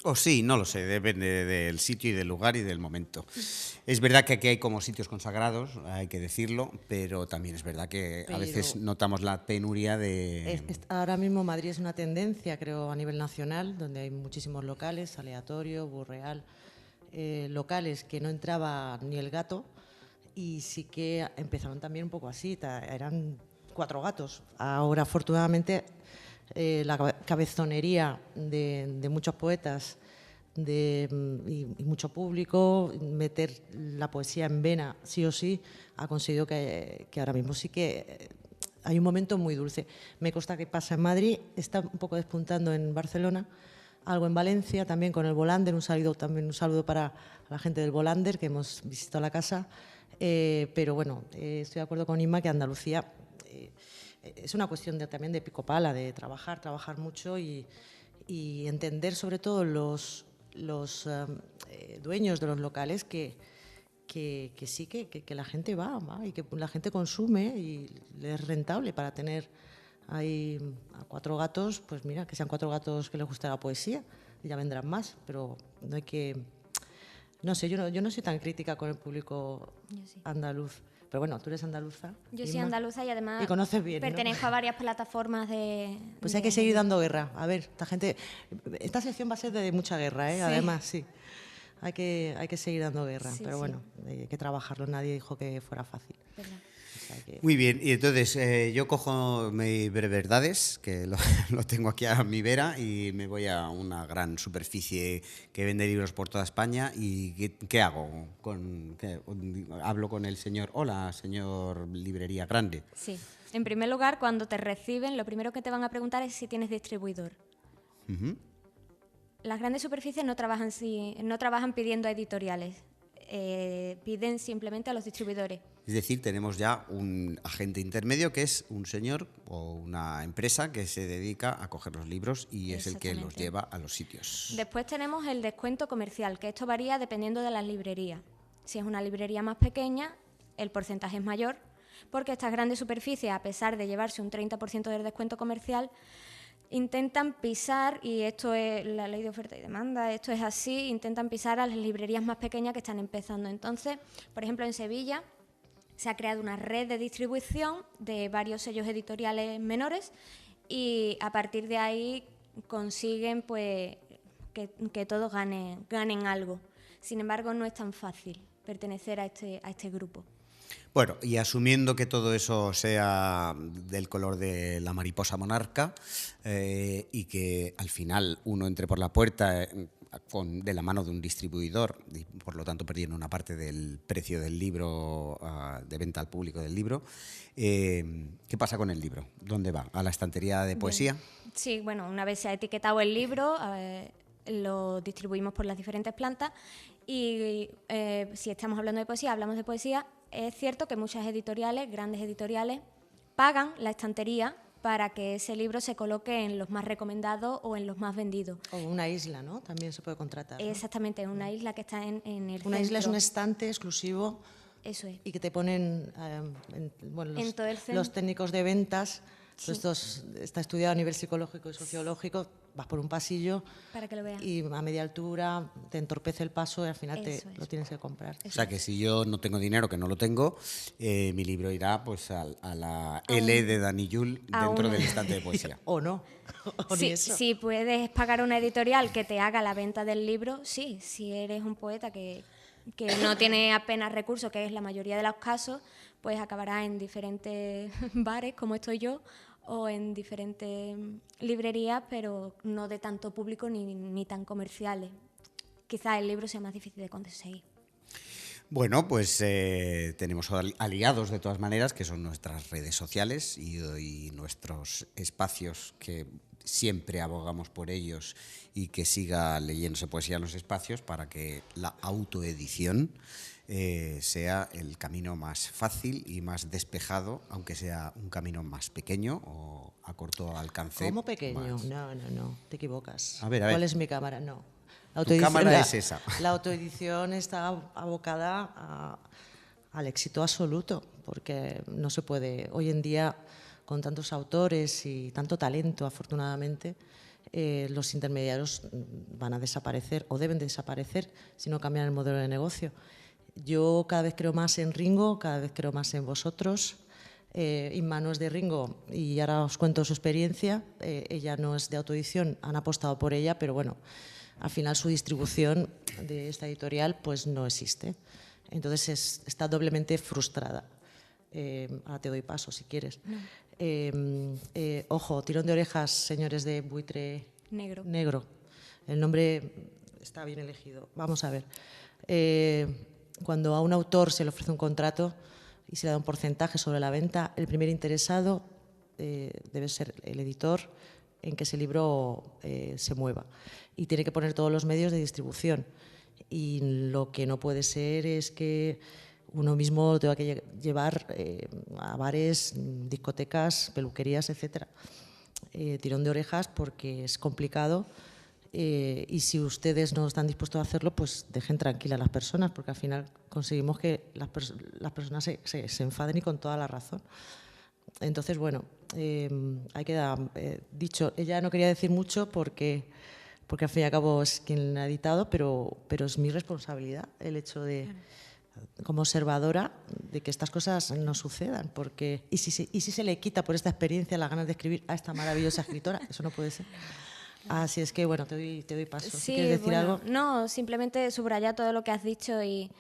O sí, no lo sé, depende del sitio y del lugar y del momento. Es verdad que aquí hay como sitios consagrados, hay que decirlo, pero también es verdad que a veces notamos la penuria de... Ahora mismo Madrid es una tendencia, creo, a nivel nacional, donde hay muchísimos locales, Aleatorio, Burreal, locales que no entraba ni el gato, y sí que empezaron también un poco así, eran 4 gatos. Ahora, afortunadamente, la cabezonería de muchos poetas y mucho público, meter la poesía en vena sí o sí, ha conseguido que ahora mismo sí que hay un momento muy dulce. Me consta que pasa en Madrid, está un poco despuntando en Barcelona, algo en Valencia, también con el Volander, un saludo para la gente del Volander, que hemos visitado la casa. Pero bueno, estoy de acuerdo con Inma que Andalucía es una cuestión también de pico pala, de trabajar mucho y entender sobre todo los dueños de los locales que sí, que la gente va y que la gente consume y le es rentable para tener ahí a 4 gatos, pues mira, que sean 4 gatos que les guste la poesía y ya vendrán más, pero no hay que... No sé, yo no soy tan crítica con el público andaluz. Pero bueno, tú eres andaluza. Yo soy andaluza y además y conoces bien, pertenezco ¿no? a varias plataformas de... Pues hay que seguir dando guerra. A ver, esta sección va a ser de mucha guerra, ¿eh? Sí. Además, sí. Hay que seguir dando guerra, Sí, pero sí. bueno, hay que trabajarlo. Nadie dijo que fuera fácil. ¿Verdad? O sea que... Muy bien, y entonces yo cojo mis breverdades, que lo tengo aquí a mi vera, y me voy a una gran superficie que vende libros por toda España. ¿Y qué hago? Hablo con el señor, hola, señor librería grande. Sí. En primer lugar, cuando te reciben, lo primero que te van a preguntar es si tienes distribuidor. Ujú. Las grandes superficies no trabajan pidiendo a editoriales, piden simplemente a los distribuidores. Es decir, tenemos ya un agente intermedio que es un señor o una empresa que se dedica a coger los libros y es el que los Exactamente. lleva a los sitios. Después tenemos el descuento comercial, que esto varía dependiendo de las librerías. Si es una librería más pequeña, el porcentaje es mayor, porque estas grandes superficies, a pesar de llevarse un 30% del descuento comercial, intentan pisar, y esto es la ley de oferta y demanda, esto es así, intentan pisar a las librerías más pequeñas que están empezando. Entonces, por ejemplo, en Sevilla se ha creado una red de distribución de varios sellos editoriales menores y a partir de ahí consiguen pues, que todos ganen algo. Sin embargo, no es tan fácil pertenecer a este grupo. Bueno, y asumiendo que todo eso sea del color de la mariposa monarca y que al final uno entre por la puerta de la mano de un distribuidor y por lo tanto perdiendo una parte del precio del libro, de venta al público del libro, ¿qué pasa con el libro? ¿Dónde va? ¿A la estantería de poesía? Bien. Sí, bueno, una vez se ha etiquetado el libro, lo distribuimos por las diferentes plantas y si estamos hablando de poesía, hablamos de poesía. Es cierto que muchas editoriales, grandes editoriales, pagan la estantería para que ese libro se coloque en los más recomendados o en los más vendidos. O una isla, ¿no? También se puede contratar, ¿no? Exactamente, una isla que está en el Una isla es centro. un estante exclusivo. Eso es. Y que te ponen En todo el los técnicos de ventas. Sí. Está estudiado a nivel psicológico y sociológico. Vas por un pasillo Para que lo vean. y a media altura te entorpece el paso y al final Eso es. lo tienes que comprar. O sea que si yo no tengo dinero, que no lo tengo, mi libro irá pues a la L de Dani Yul dentro del estante de poesía. O no. O ni Sí, eso. si puedes pagar una editorial que te haga la venta del libro, sí. Si eres un poeta que no tiene apenas recursos, que es la mayoría de los casos, pues acabará en diferentes bares, como estoy yo, o en diferentes librerías, pero no de tanto público ni tan comerciales. Quizás el libro sea más difícil de conseguir. Bueno, pues tenemos aliados de todas maneras, que son nuestras redes sociales y nuestros espacios que siempre abogamos por ellos y que siga leyéndose poesía en los espacios para que la autoedición sea el camino más fácil y más despejado, aunque sea un camino más pequeño o a corto alcance. ¿Cómo pequeño? más. No, te equivocas. A ver. ¿Cuál es mi cámara? No. Tu cámara es esa. La autoedición está abocada al éxito absoluto, porque no se puede, hoy en día, con tantos autores y tanto talento, afortunadamente, los intermediarios van a desaparecer o deben desaparecer si no cambian el modelo de negocio. Yo cada vez creo más en Ringo, cada vez creo más en vosotros. Inma no es de Ringo y ahora os cuento su experiencia. Ella no es de autoedición, han apostado por ella, pero bueno, al final su distribución de esta editorial pues no existe. Entonces está doblemente frustrada. Ahora te doy paso si quieres. Ojo, tirón de orejas, señores de Buitre Negro. El nombre está bien elegido. Vamos a ver. Cuando a un autor se le ofrece un contrato y se le da un porcentaje sobre la venta, el primer interesado debe ser el editor, en que ese libro se mueva. Y tiene que poner todos los medios de distribución. Y lo que no puede ser es que uno mismo lo tenga que llevar a bares, discotecas, peluquerías, etcétera. Tirón de orejas, porque es complicado. Y si ustedes no están dispuestos a hacerlo, pues dejen tranquilas a las personas, porque al final conseguimos que las personas se enfaden, y con toda la razón. Entonces, bueno, ahí queda dicho. Ella no quería decir mucho porque al fin y al cabo es quien la ha editado, pero es mi responsabilidad el hecho de, como observadora, de que estas cosas no sucedan. Porque, ¿y si se le quita por esta experiencia las ganas de escribir a esta maravillosa escritora? Eso no puede ser. Así es que, bueno, te doy paso. Sí, ¿Si quieres decir algo? No, simplemente subrayar todo lo que has dicho y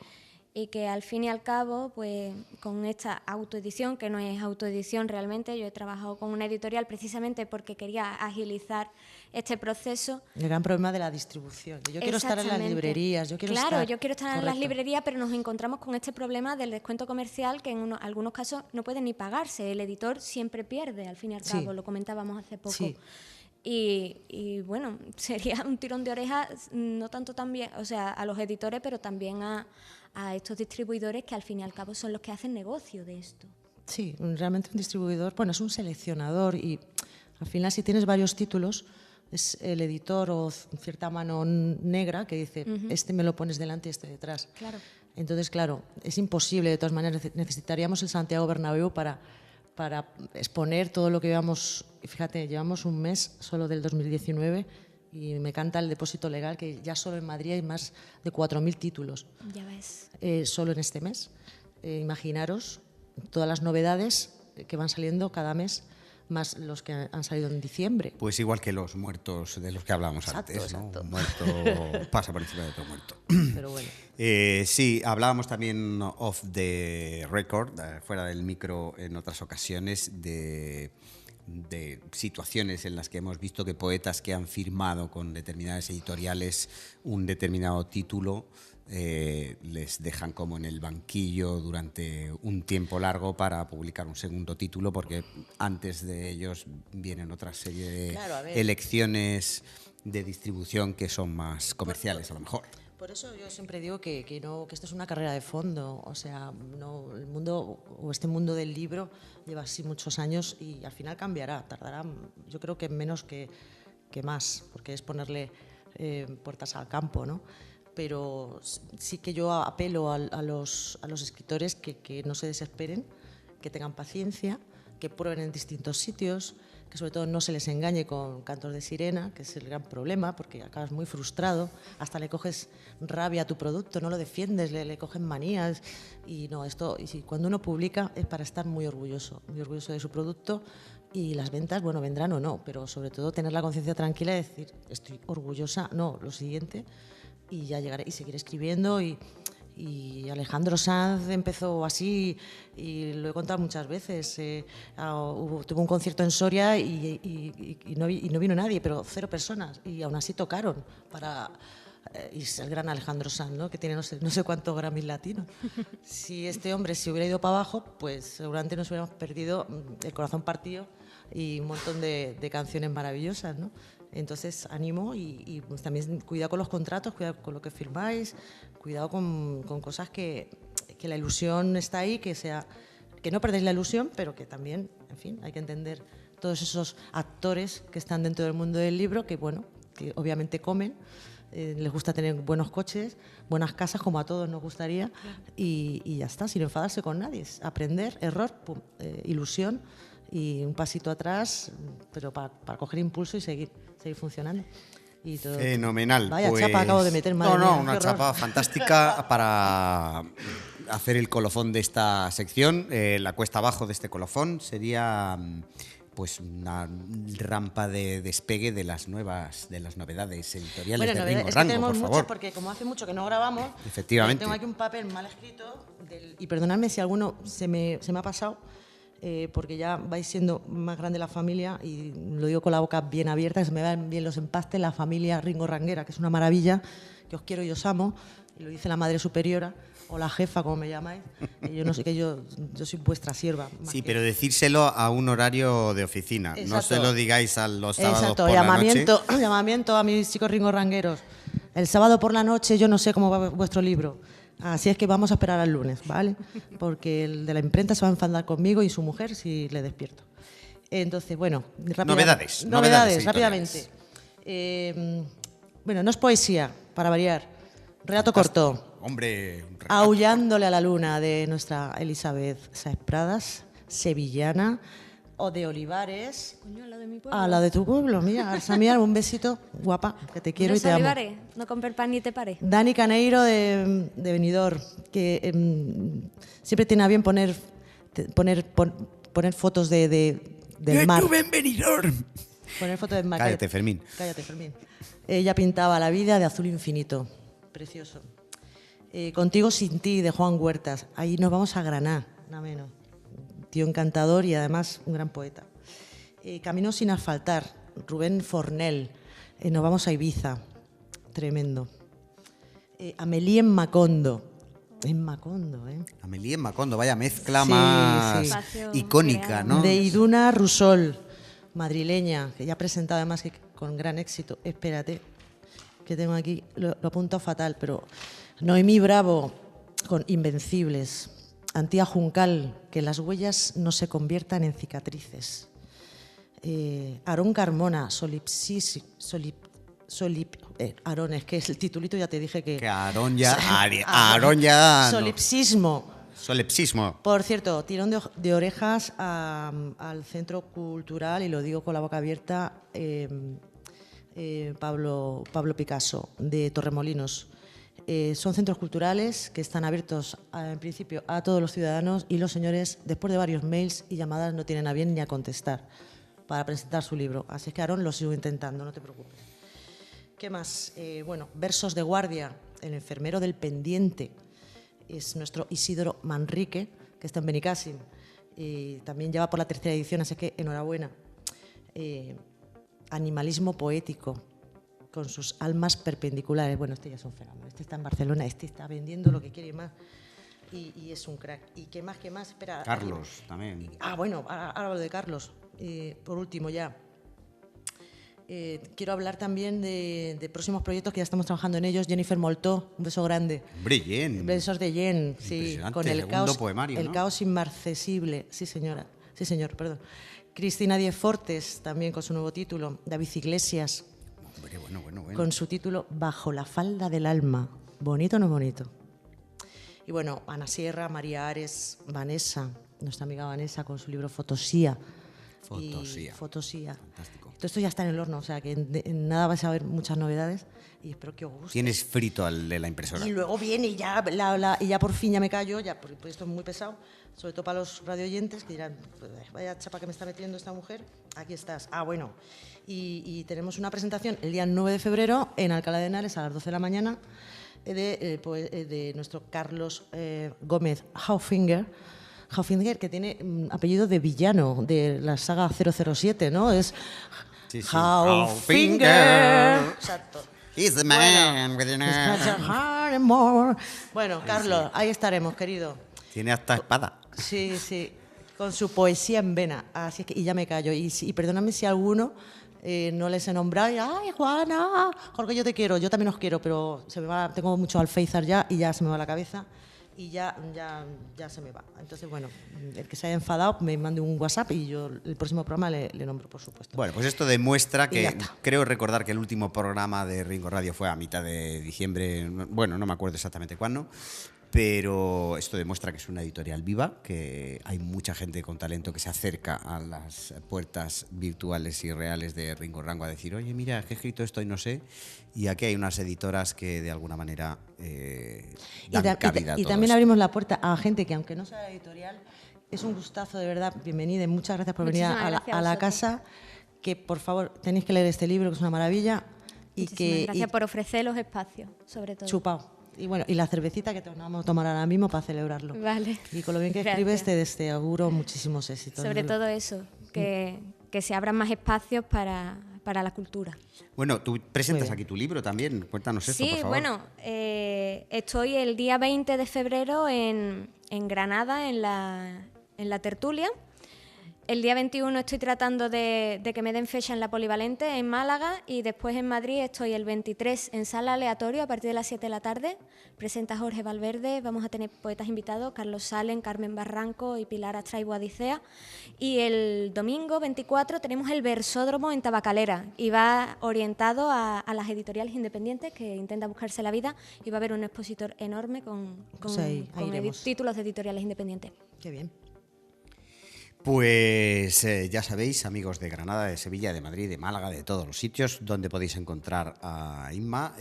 que al fin y al cabo, pues con esta autoedición, que no es autoedición realmente, yo he trabajado con una editorial precisamente porque quería agilizar este proceso. El gran problema de la distribución. Yo quiero estar en las librerías, yo quiero estar en las librerías, pero nos encontramos con este problema del descuento comercial, que en algunos casos no puede ni pagarse. El editor siempre pierde, al fin y al cabo, lo comentábamos hace poco. Sí. Y bueno, sería un tirón de orejas, no tanto también, o sea, a los editores, pero también a estos distribuidores, que al fin y al cabo son los que hacen negocio de esto. Sí, realmente un distribuidor, bueno, es un seleccionador, y al final, si tienes varios títulos, es el editor o cierta mano negra que dice, este me lo pones delante y este detrás. Claro. Entonces, claro, es imposible. De todas maneras, necesitaríamos el Santiago Bernabéu para exponer todo lo que llevamos. Fíjate, llevamos un mes solo del 2019 y me canta el depósito legal, que ya solo en Madrid hay más de 4.000 títulos. Ya ves. Solo en este mes. Imaginaros todas las novedades que van saliendo cada mes, más los que han salido en diciembre. Pues igual que los muertos de los que hablábamos antes, Exacto. ¿no? Un muerto pasa por encima de otro muerto. Pero bueno. Sí, hablábamos también off the record, fuera del micro, en otras ocasiones, de situaciones en las que hemos visto que poetas que han firmado con determinadas editoriales un determinado título les dejan como en el banquillo durante un tiempo largo para publicar un segundo título, porque antes de ellos vienen otra serie de elecciones de distribución que son más comerciales, a lo mejor. Por eso yo siempre digo que esto es una carrera de fondo. O sea, el mundo, o este mundo del libro, lleva así muchos años y al final cambiará. Tardará, yo creo que menos que más, porque es ponerle puertas al campo, ¿no? Pero sí que yo apelo a los escritores que no se desesperen, que tengan paciencia, que prueben en distintos sitios, que sobre todo no se les engañe con cantos de sirena, que es el gran problema, porque acabas muy frustrado, hasta le coges rabia a tu producto, no lo defiendes, le cogen manías. Y no, cuando uno publica es para estar muy orgulloso de su producto, y las ventas, bueno, vendrán o no, pero sobre todo tener la conciencia tranquila y decir, estoy orgullosa, no, lo siguiente, y ya llegaré, y seguir escribiendo. Y Alejandro Sanz empezó así, y lo he contado muchas veces. Tuvo un concierto en Soria y no vino nadie, pero 0 personas, y aún así tocaron y es el gran Alejandro Sanz, ¿no? Que tiene no sé cuántos Grammys latinos. Si este hombre se hubiera ido para abajo, pues seguramente nos hubiéramos perdido El corazón partido y un montón de canciones maravillosas, ¿no? Entonces, animo y pues también cuidado con los contratos, cuidado con lo que firmáis, cuidado con cosas que la ilusión está ahí, que no perdéis la ilusión, pero que también, en fin, hay que entender todos esos actores que están dentro del mundo del libro, que bueno, que obviamente comen, les gusta tener buenos coches, buenas casas, como a todos nos gustaría, y ya está, sin enfadarse con nadie. Es aprender, error, pum, ilusión, y un pasito atrás, pero para coger impulso y seguir funcionando. Y todo. Fenomenal. Vaya chapa acabo de meter, madre mía, una qué chapa horror. fantástica para hacer el colofón de esta sección. La cuesta abajo de este colofón sería pues una rampa de despegue de las novedades editoriales de Ringo es que Rango, tenemos por muchas, favor. porque como hace mucho que no grabamos, Efectivamente. tengo aquí un papel mal escrito, y perdonadme si alguno se me ha pasado, porque ya vais siendo más grande la familia, y lo digo con la boca bien abierta, que se me van bien los empastes, la familia Ringo Ranguera, que es una maravilla, que os quiero y os amo, y lo dice la Madre Superiora, o la jefa, como me llamáis, yo no sé, que yo soy vuestra sierva. Sí, pero decírselo a un horario de oficina, Exacto. no se lo digáis a los sábados Exacto, por llamamiento, la noche. llamamiento a mis chicos ringorrangueros. El sábado por la noche yo no sé cómo va vuestro libro, así es que vamos a esperar al lunes, ¿vale? Porque el de la imprenta se va a enfadar conmigo y su mujer si le despierto. Entonces, bueno, Novedades rápidamente. Bueno, no es poesía, para variar. Relato corto. Hombre, un relato. Aullándole a la luna, de nuestra Elizabeth Sáez Pradas, sevillana, o de Olivares, Coño, al lado de mi pueblo. a la de tu pueblo. Mira, Samia, un besito, guapa, que te quiero y te amo. Olivares, no compre pan ni te pare. Dani Caneiro de Benidorm, que siempre tiene a bien poner fotos del mar. Estuve en Benidorm. Poner fotos del mar. Cállate, Fermín. Cállate, Fermín. Ella pintaba la vida de azul infinito. Precioso. Contigo sin ti, de Juan Huertas. Ahí nos vamos a Granada, nada menos. Tío encantador y además un gran poeta. Camino sin asfaltar, Rubén Fornell. Nos vamos a Ibiza. Tremendo. Amelie en Macondo. En Macondo, ¿eh? Amelie en Macondo, vaya mezcla Sí, más sí. Espacio icónica, creado. ¿no? De Iduna Rusol, madrileña, que ya ha presentado además que con gran éxito. Espérate, que tengo aquí, lo apunto fatal, pero Noemí Bravo, con Invencibles. Antía Juncal, que las huellas no se conviertan en cicatrices. Aarón Carmona, Aarón, es que es el titulito, ya te dije que... Que Aarón ya... Aarón ya... no. Solipsismo. Solipsismo. Por cierto, tirón de orejas al Centro Cultural, y lo digo con la boca abierta, Pablo Picasso, de Torremolinos. Son centros culturales que están abiertos, en principio, a todos los ciudadanos, y los señores, después de varios mails y llamadas, no tienen a bien ni a contestar para presentar su libro. Así es que, Aarón, lo sigo intentando, no te preocupes. ¿Qué más? Bueno, Versos de guardia, El enfermero del pendiente. Es nuestro Isidro Manrique, que está en Benicàssim. También ya va por la 3ª edición, así que enhorabuena. Animalismo poético, con sus almas perpendiculares. Bueno, este ya es un fenómeno. Este está en Barcelona, este está vendiendo lo que quiere más. Y es un crack. ¿Y qué más? Espera. Carlos, también. Bueno, ahora lo de Carlos. Por último ya. Quiero hablar también de próximos proyectos que ya estamos trabajando en ellos. Jennifer Moltó, un beso grande. Hombre, Jen. Besos de Jen, sí, Impresionante, con el segundo caos, poemario, el ¿no? caos inmarcesible, sí señora, sí señor, perdón. Cristina Diez Fortes, también con su nuevo título. David Iglesias, Hombre, bueno. con su título Bajo la falda del alma. ¿Bonito o no bonito? Y bueno, Ana Sierra, María Ares, Vanessa, nuestra amiga Vanessa, con su libro Fotosía. Fotosía. Fantástico. Todo esto ya está en el horno, o sea que en nada vais a ver muchas novedades y espero que os guste. Tienes frito al de la impresora. Y luego viene y ya, y ya por fin ya me callo, ya, porque esto es muy pesado, sobre todo para los radioyentes que dirán, pues, vaya chapa que me está metiendo esta mujer, aquí estás. Bueno, y tenemos una presentación el día 9 de febrero en Alcalá de Henares a las 12 de la mañana de nuestro Carlos Gómez Haufinger, que tiene apellido de villano de la saga 007, ¿no? Es Sí. Haufinger. Exacto. He's the man with Bueno, Carlos, ahí estaremos, querido. Tiene hasta espada. Sí, con su poesía en vena. Así es que, y ya me callo. Y perdóname si alguno no les he nombrado. Y, ay, Juana, Jorge, yo te quiero, yo también os quiero, pero tengo mucho alféizar ya y ya se me va la cabeza. Y ya se me va. Entonces, bueno, el que se haya enfadado me mande un WhatsApp y yo el próximo programa le nombro, por supuesto. Bueno, pues esto demuestra Y ya que está. creo recordar que el último programa de Ringo Radio fue a mitad de diciembre, bueno, no me acuerdo exactamente cuándo, pero esto demuestra que es una editorial viva, que hay mucha gente con talento que se acerca a las puertas virtuales y reales de Ringo Rango a decir, oye, mira, que he escrito esto y no sé, y aquí hay unas editoras que de alguna manera dan cabida a y todo también esto. abrimos la puerta a gente que, aunque no sea la editorial, es un gustazo, de verdad, bienvenida y muchas gracias por venir Muchísimas gracias a a la vosotros. casa, que por favor tenéis que leer este libro, que es una maravilla, y Muchísimas que gracias por ofrecer los espacios, sobre todo. chupao. Y bueno, y la cervecita que nos vamos a tomar ahora mismo para celebrarlo. Vale. Y con lo bien que Gracias. escribes te auguro muchísimos éxitos. Sobre todo eso, que se abran más espacios para para la cultura. Bueno, tú presentas aquí tu libro también, cuéntanos esto, Sí, por favor. bueno, estoy el día 20 de febrero en Granada, en la tertulia. El día 21 estoy tratando de que me den fecha en la Polivalente, en Málaga, y después en Madrid estoy el 23 en Sala Aleatorio a partir de las 7 de la tarde. Presenta Jorge Valverde, vamos a tener poetas invitados, Carlos Salen, Carmen Barranco y Pilar Astra y Boadicea. Y el domingo 24 tenemos el Versódromo en Tabacalera y va orientado a las editoriales independientes que intentan buscarse la vida, y va a haber un expositor enorme con ahí iremos. títulos de editoriales independientes. Qué bien. Pues ya sabéis, amigos de Granada, de Sevilla, de Madrid, de Málaga, de todos los sitios donde podéis encontrar a Inma.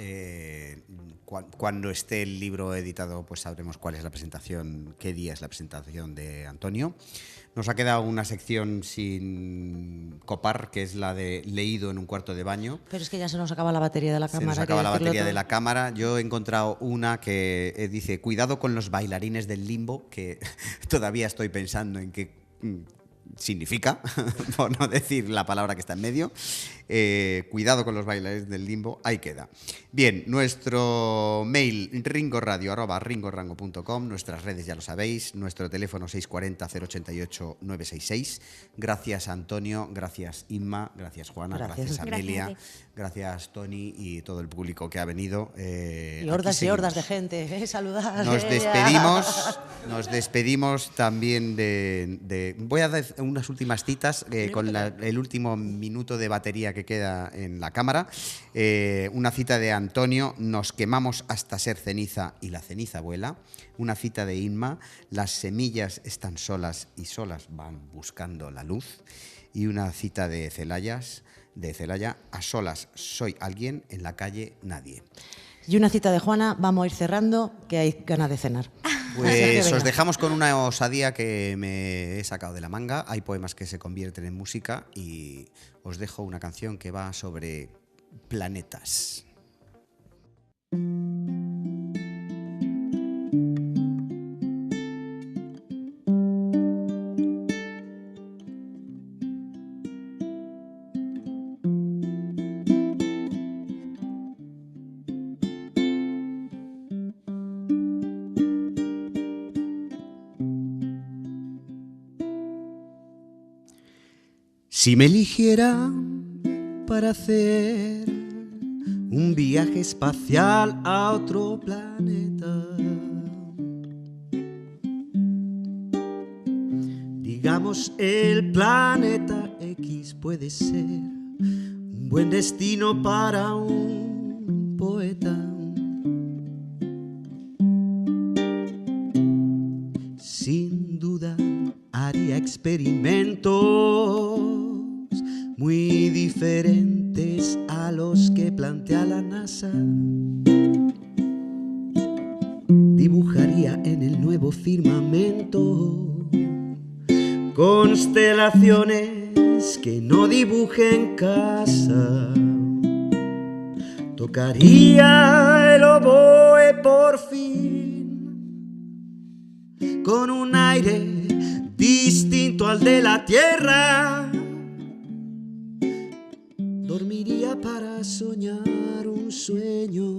Cuando esté el libro editado, pues sabremos cuál es la presentación, qué día es la presentación de Antonio. Nos ha quedado una sección sin copar, que es la de leído en un cuarto de baño. Pero es que ya se nos acaba la batería de la cámara. Se nos acaba la batería de la cámara. Yo he encontrado una que dice, cuidado con los bailarines del limbo, que todavía estoy pensando en qué significa, por no decir la palabra que está en medio. Cuidado con los bailarines del limbo, ahí queda. Bien, nuestro mail ringoradio@ringorango.com, nuestras redes ya lo sabéis, nuestro teléfono 640-088-966. Gracias Antonio, gracias Inma, gracias Juana, gracias Amelia, gracias Tony y todo el público que ha venido. Y hordas de gente, saludad. Nos despedimos también de... Voy a dar unas últimas citas con el último minuto de batería que queda en la cámara. Una cita de Antonio, nos quemamos hasta ser ceniza y la ceniza vuela. Una cita de Inma, las semillas están solas y solas van buscando la luz. Y una cita de Celaya, a solas soy alguien, en la calle nadie. Y una cita de Juana, vamos a ir cerrando, que hay ganas de cenar. Pues os dejamos con una osadía que me he sacado de la manga. Hay poemas que se convierten en música y os dejo una canción que va sobre planetas. Si me eligiera para hacer un viaje espacial a otro planeta, digamos el planeta X puede ser un buen destino para un poeta. Sin duda haría experimentos muy diferentes a los que plantea la NASA. Dibujaría en el nuevo firmamento constelaciones que no dibujé en casa. Tocaría el oboe por fin, con un aire distinto al de la tierra. Dormiría para soñar un sueño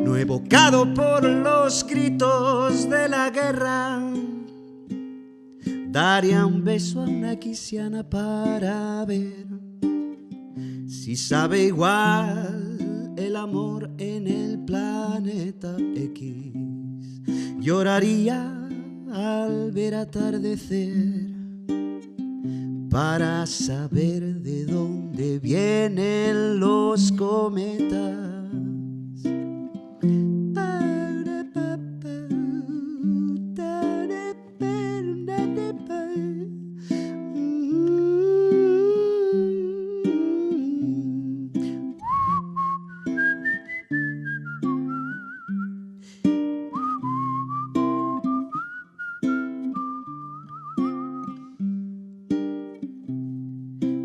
no evocado por los gritos de la guerra. Daría un beso a una quisiana para ver si sabe igual el amor en el planeta X. Lloraría al ver atardecer para saber de dónde vienen los cometas.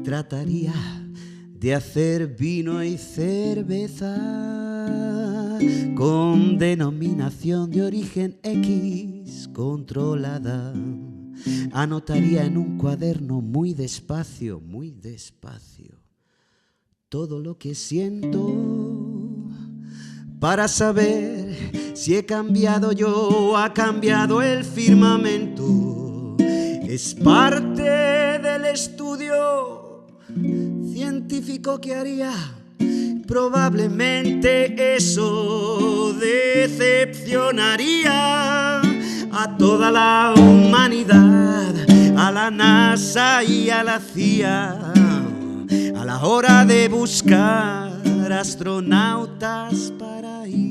Trataría de hacer vino y cerveza con denominación de origen X controlada. anotaría en un cuaderno muy despacio, todo lo que siento, para saber si he cambiado yo o ha cambiado el firmamento. Es parte del estudio científico que haría. Probablemente eso decepcionaría a toda la humanidad, a la NASA y a la CIA, a la hora de buscar astronautas para ir.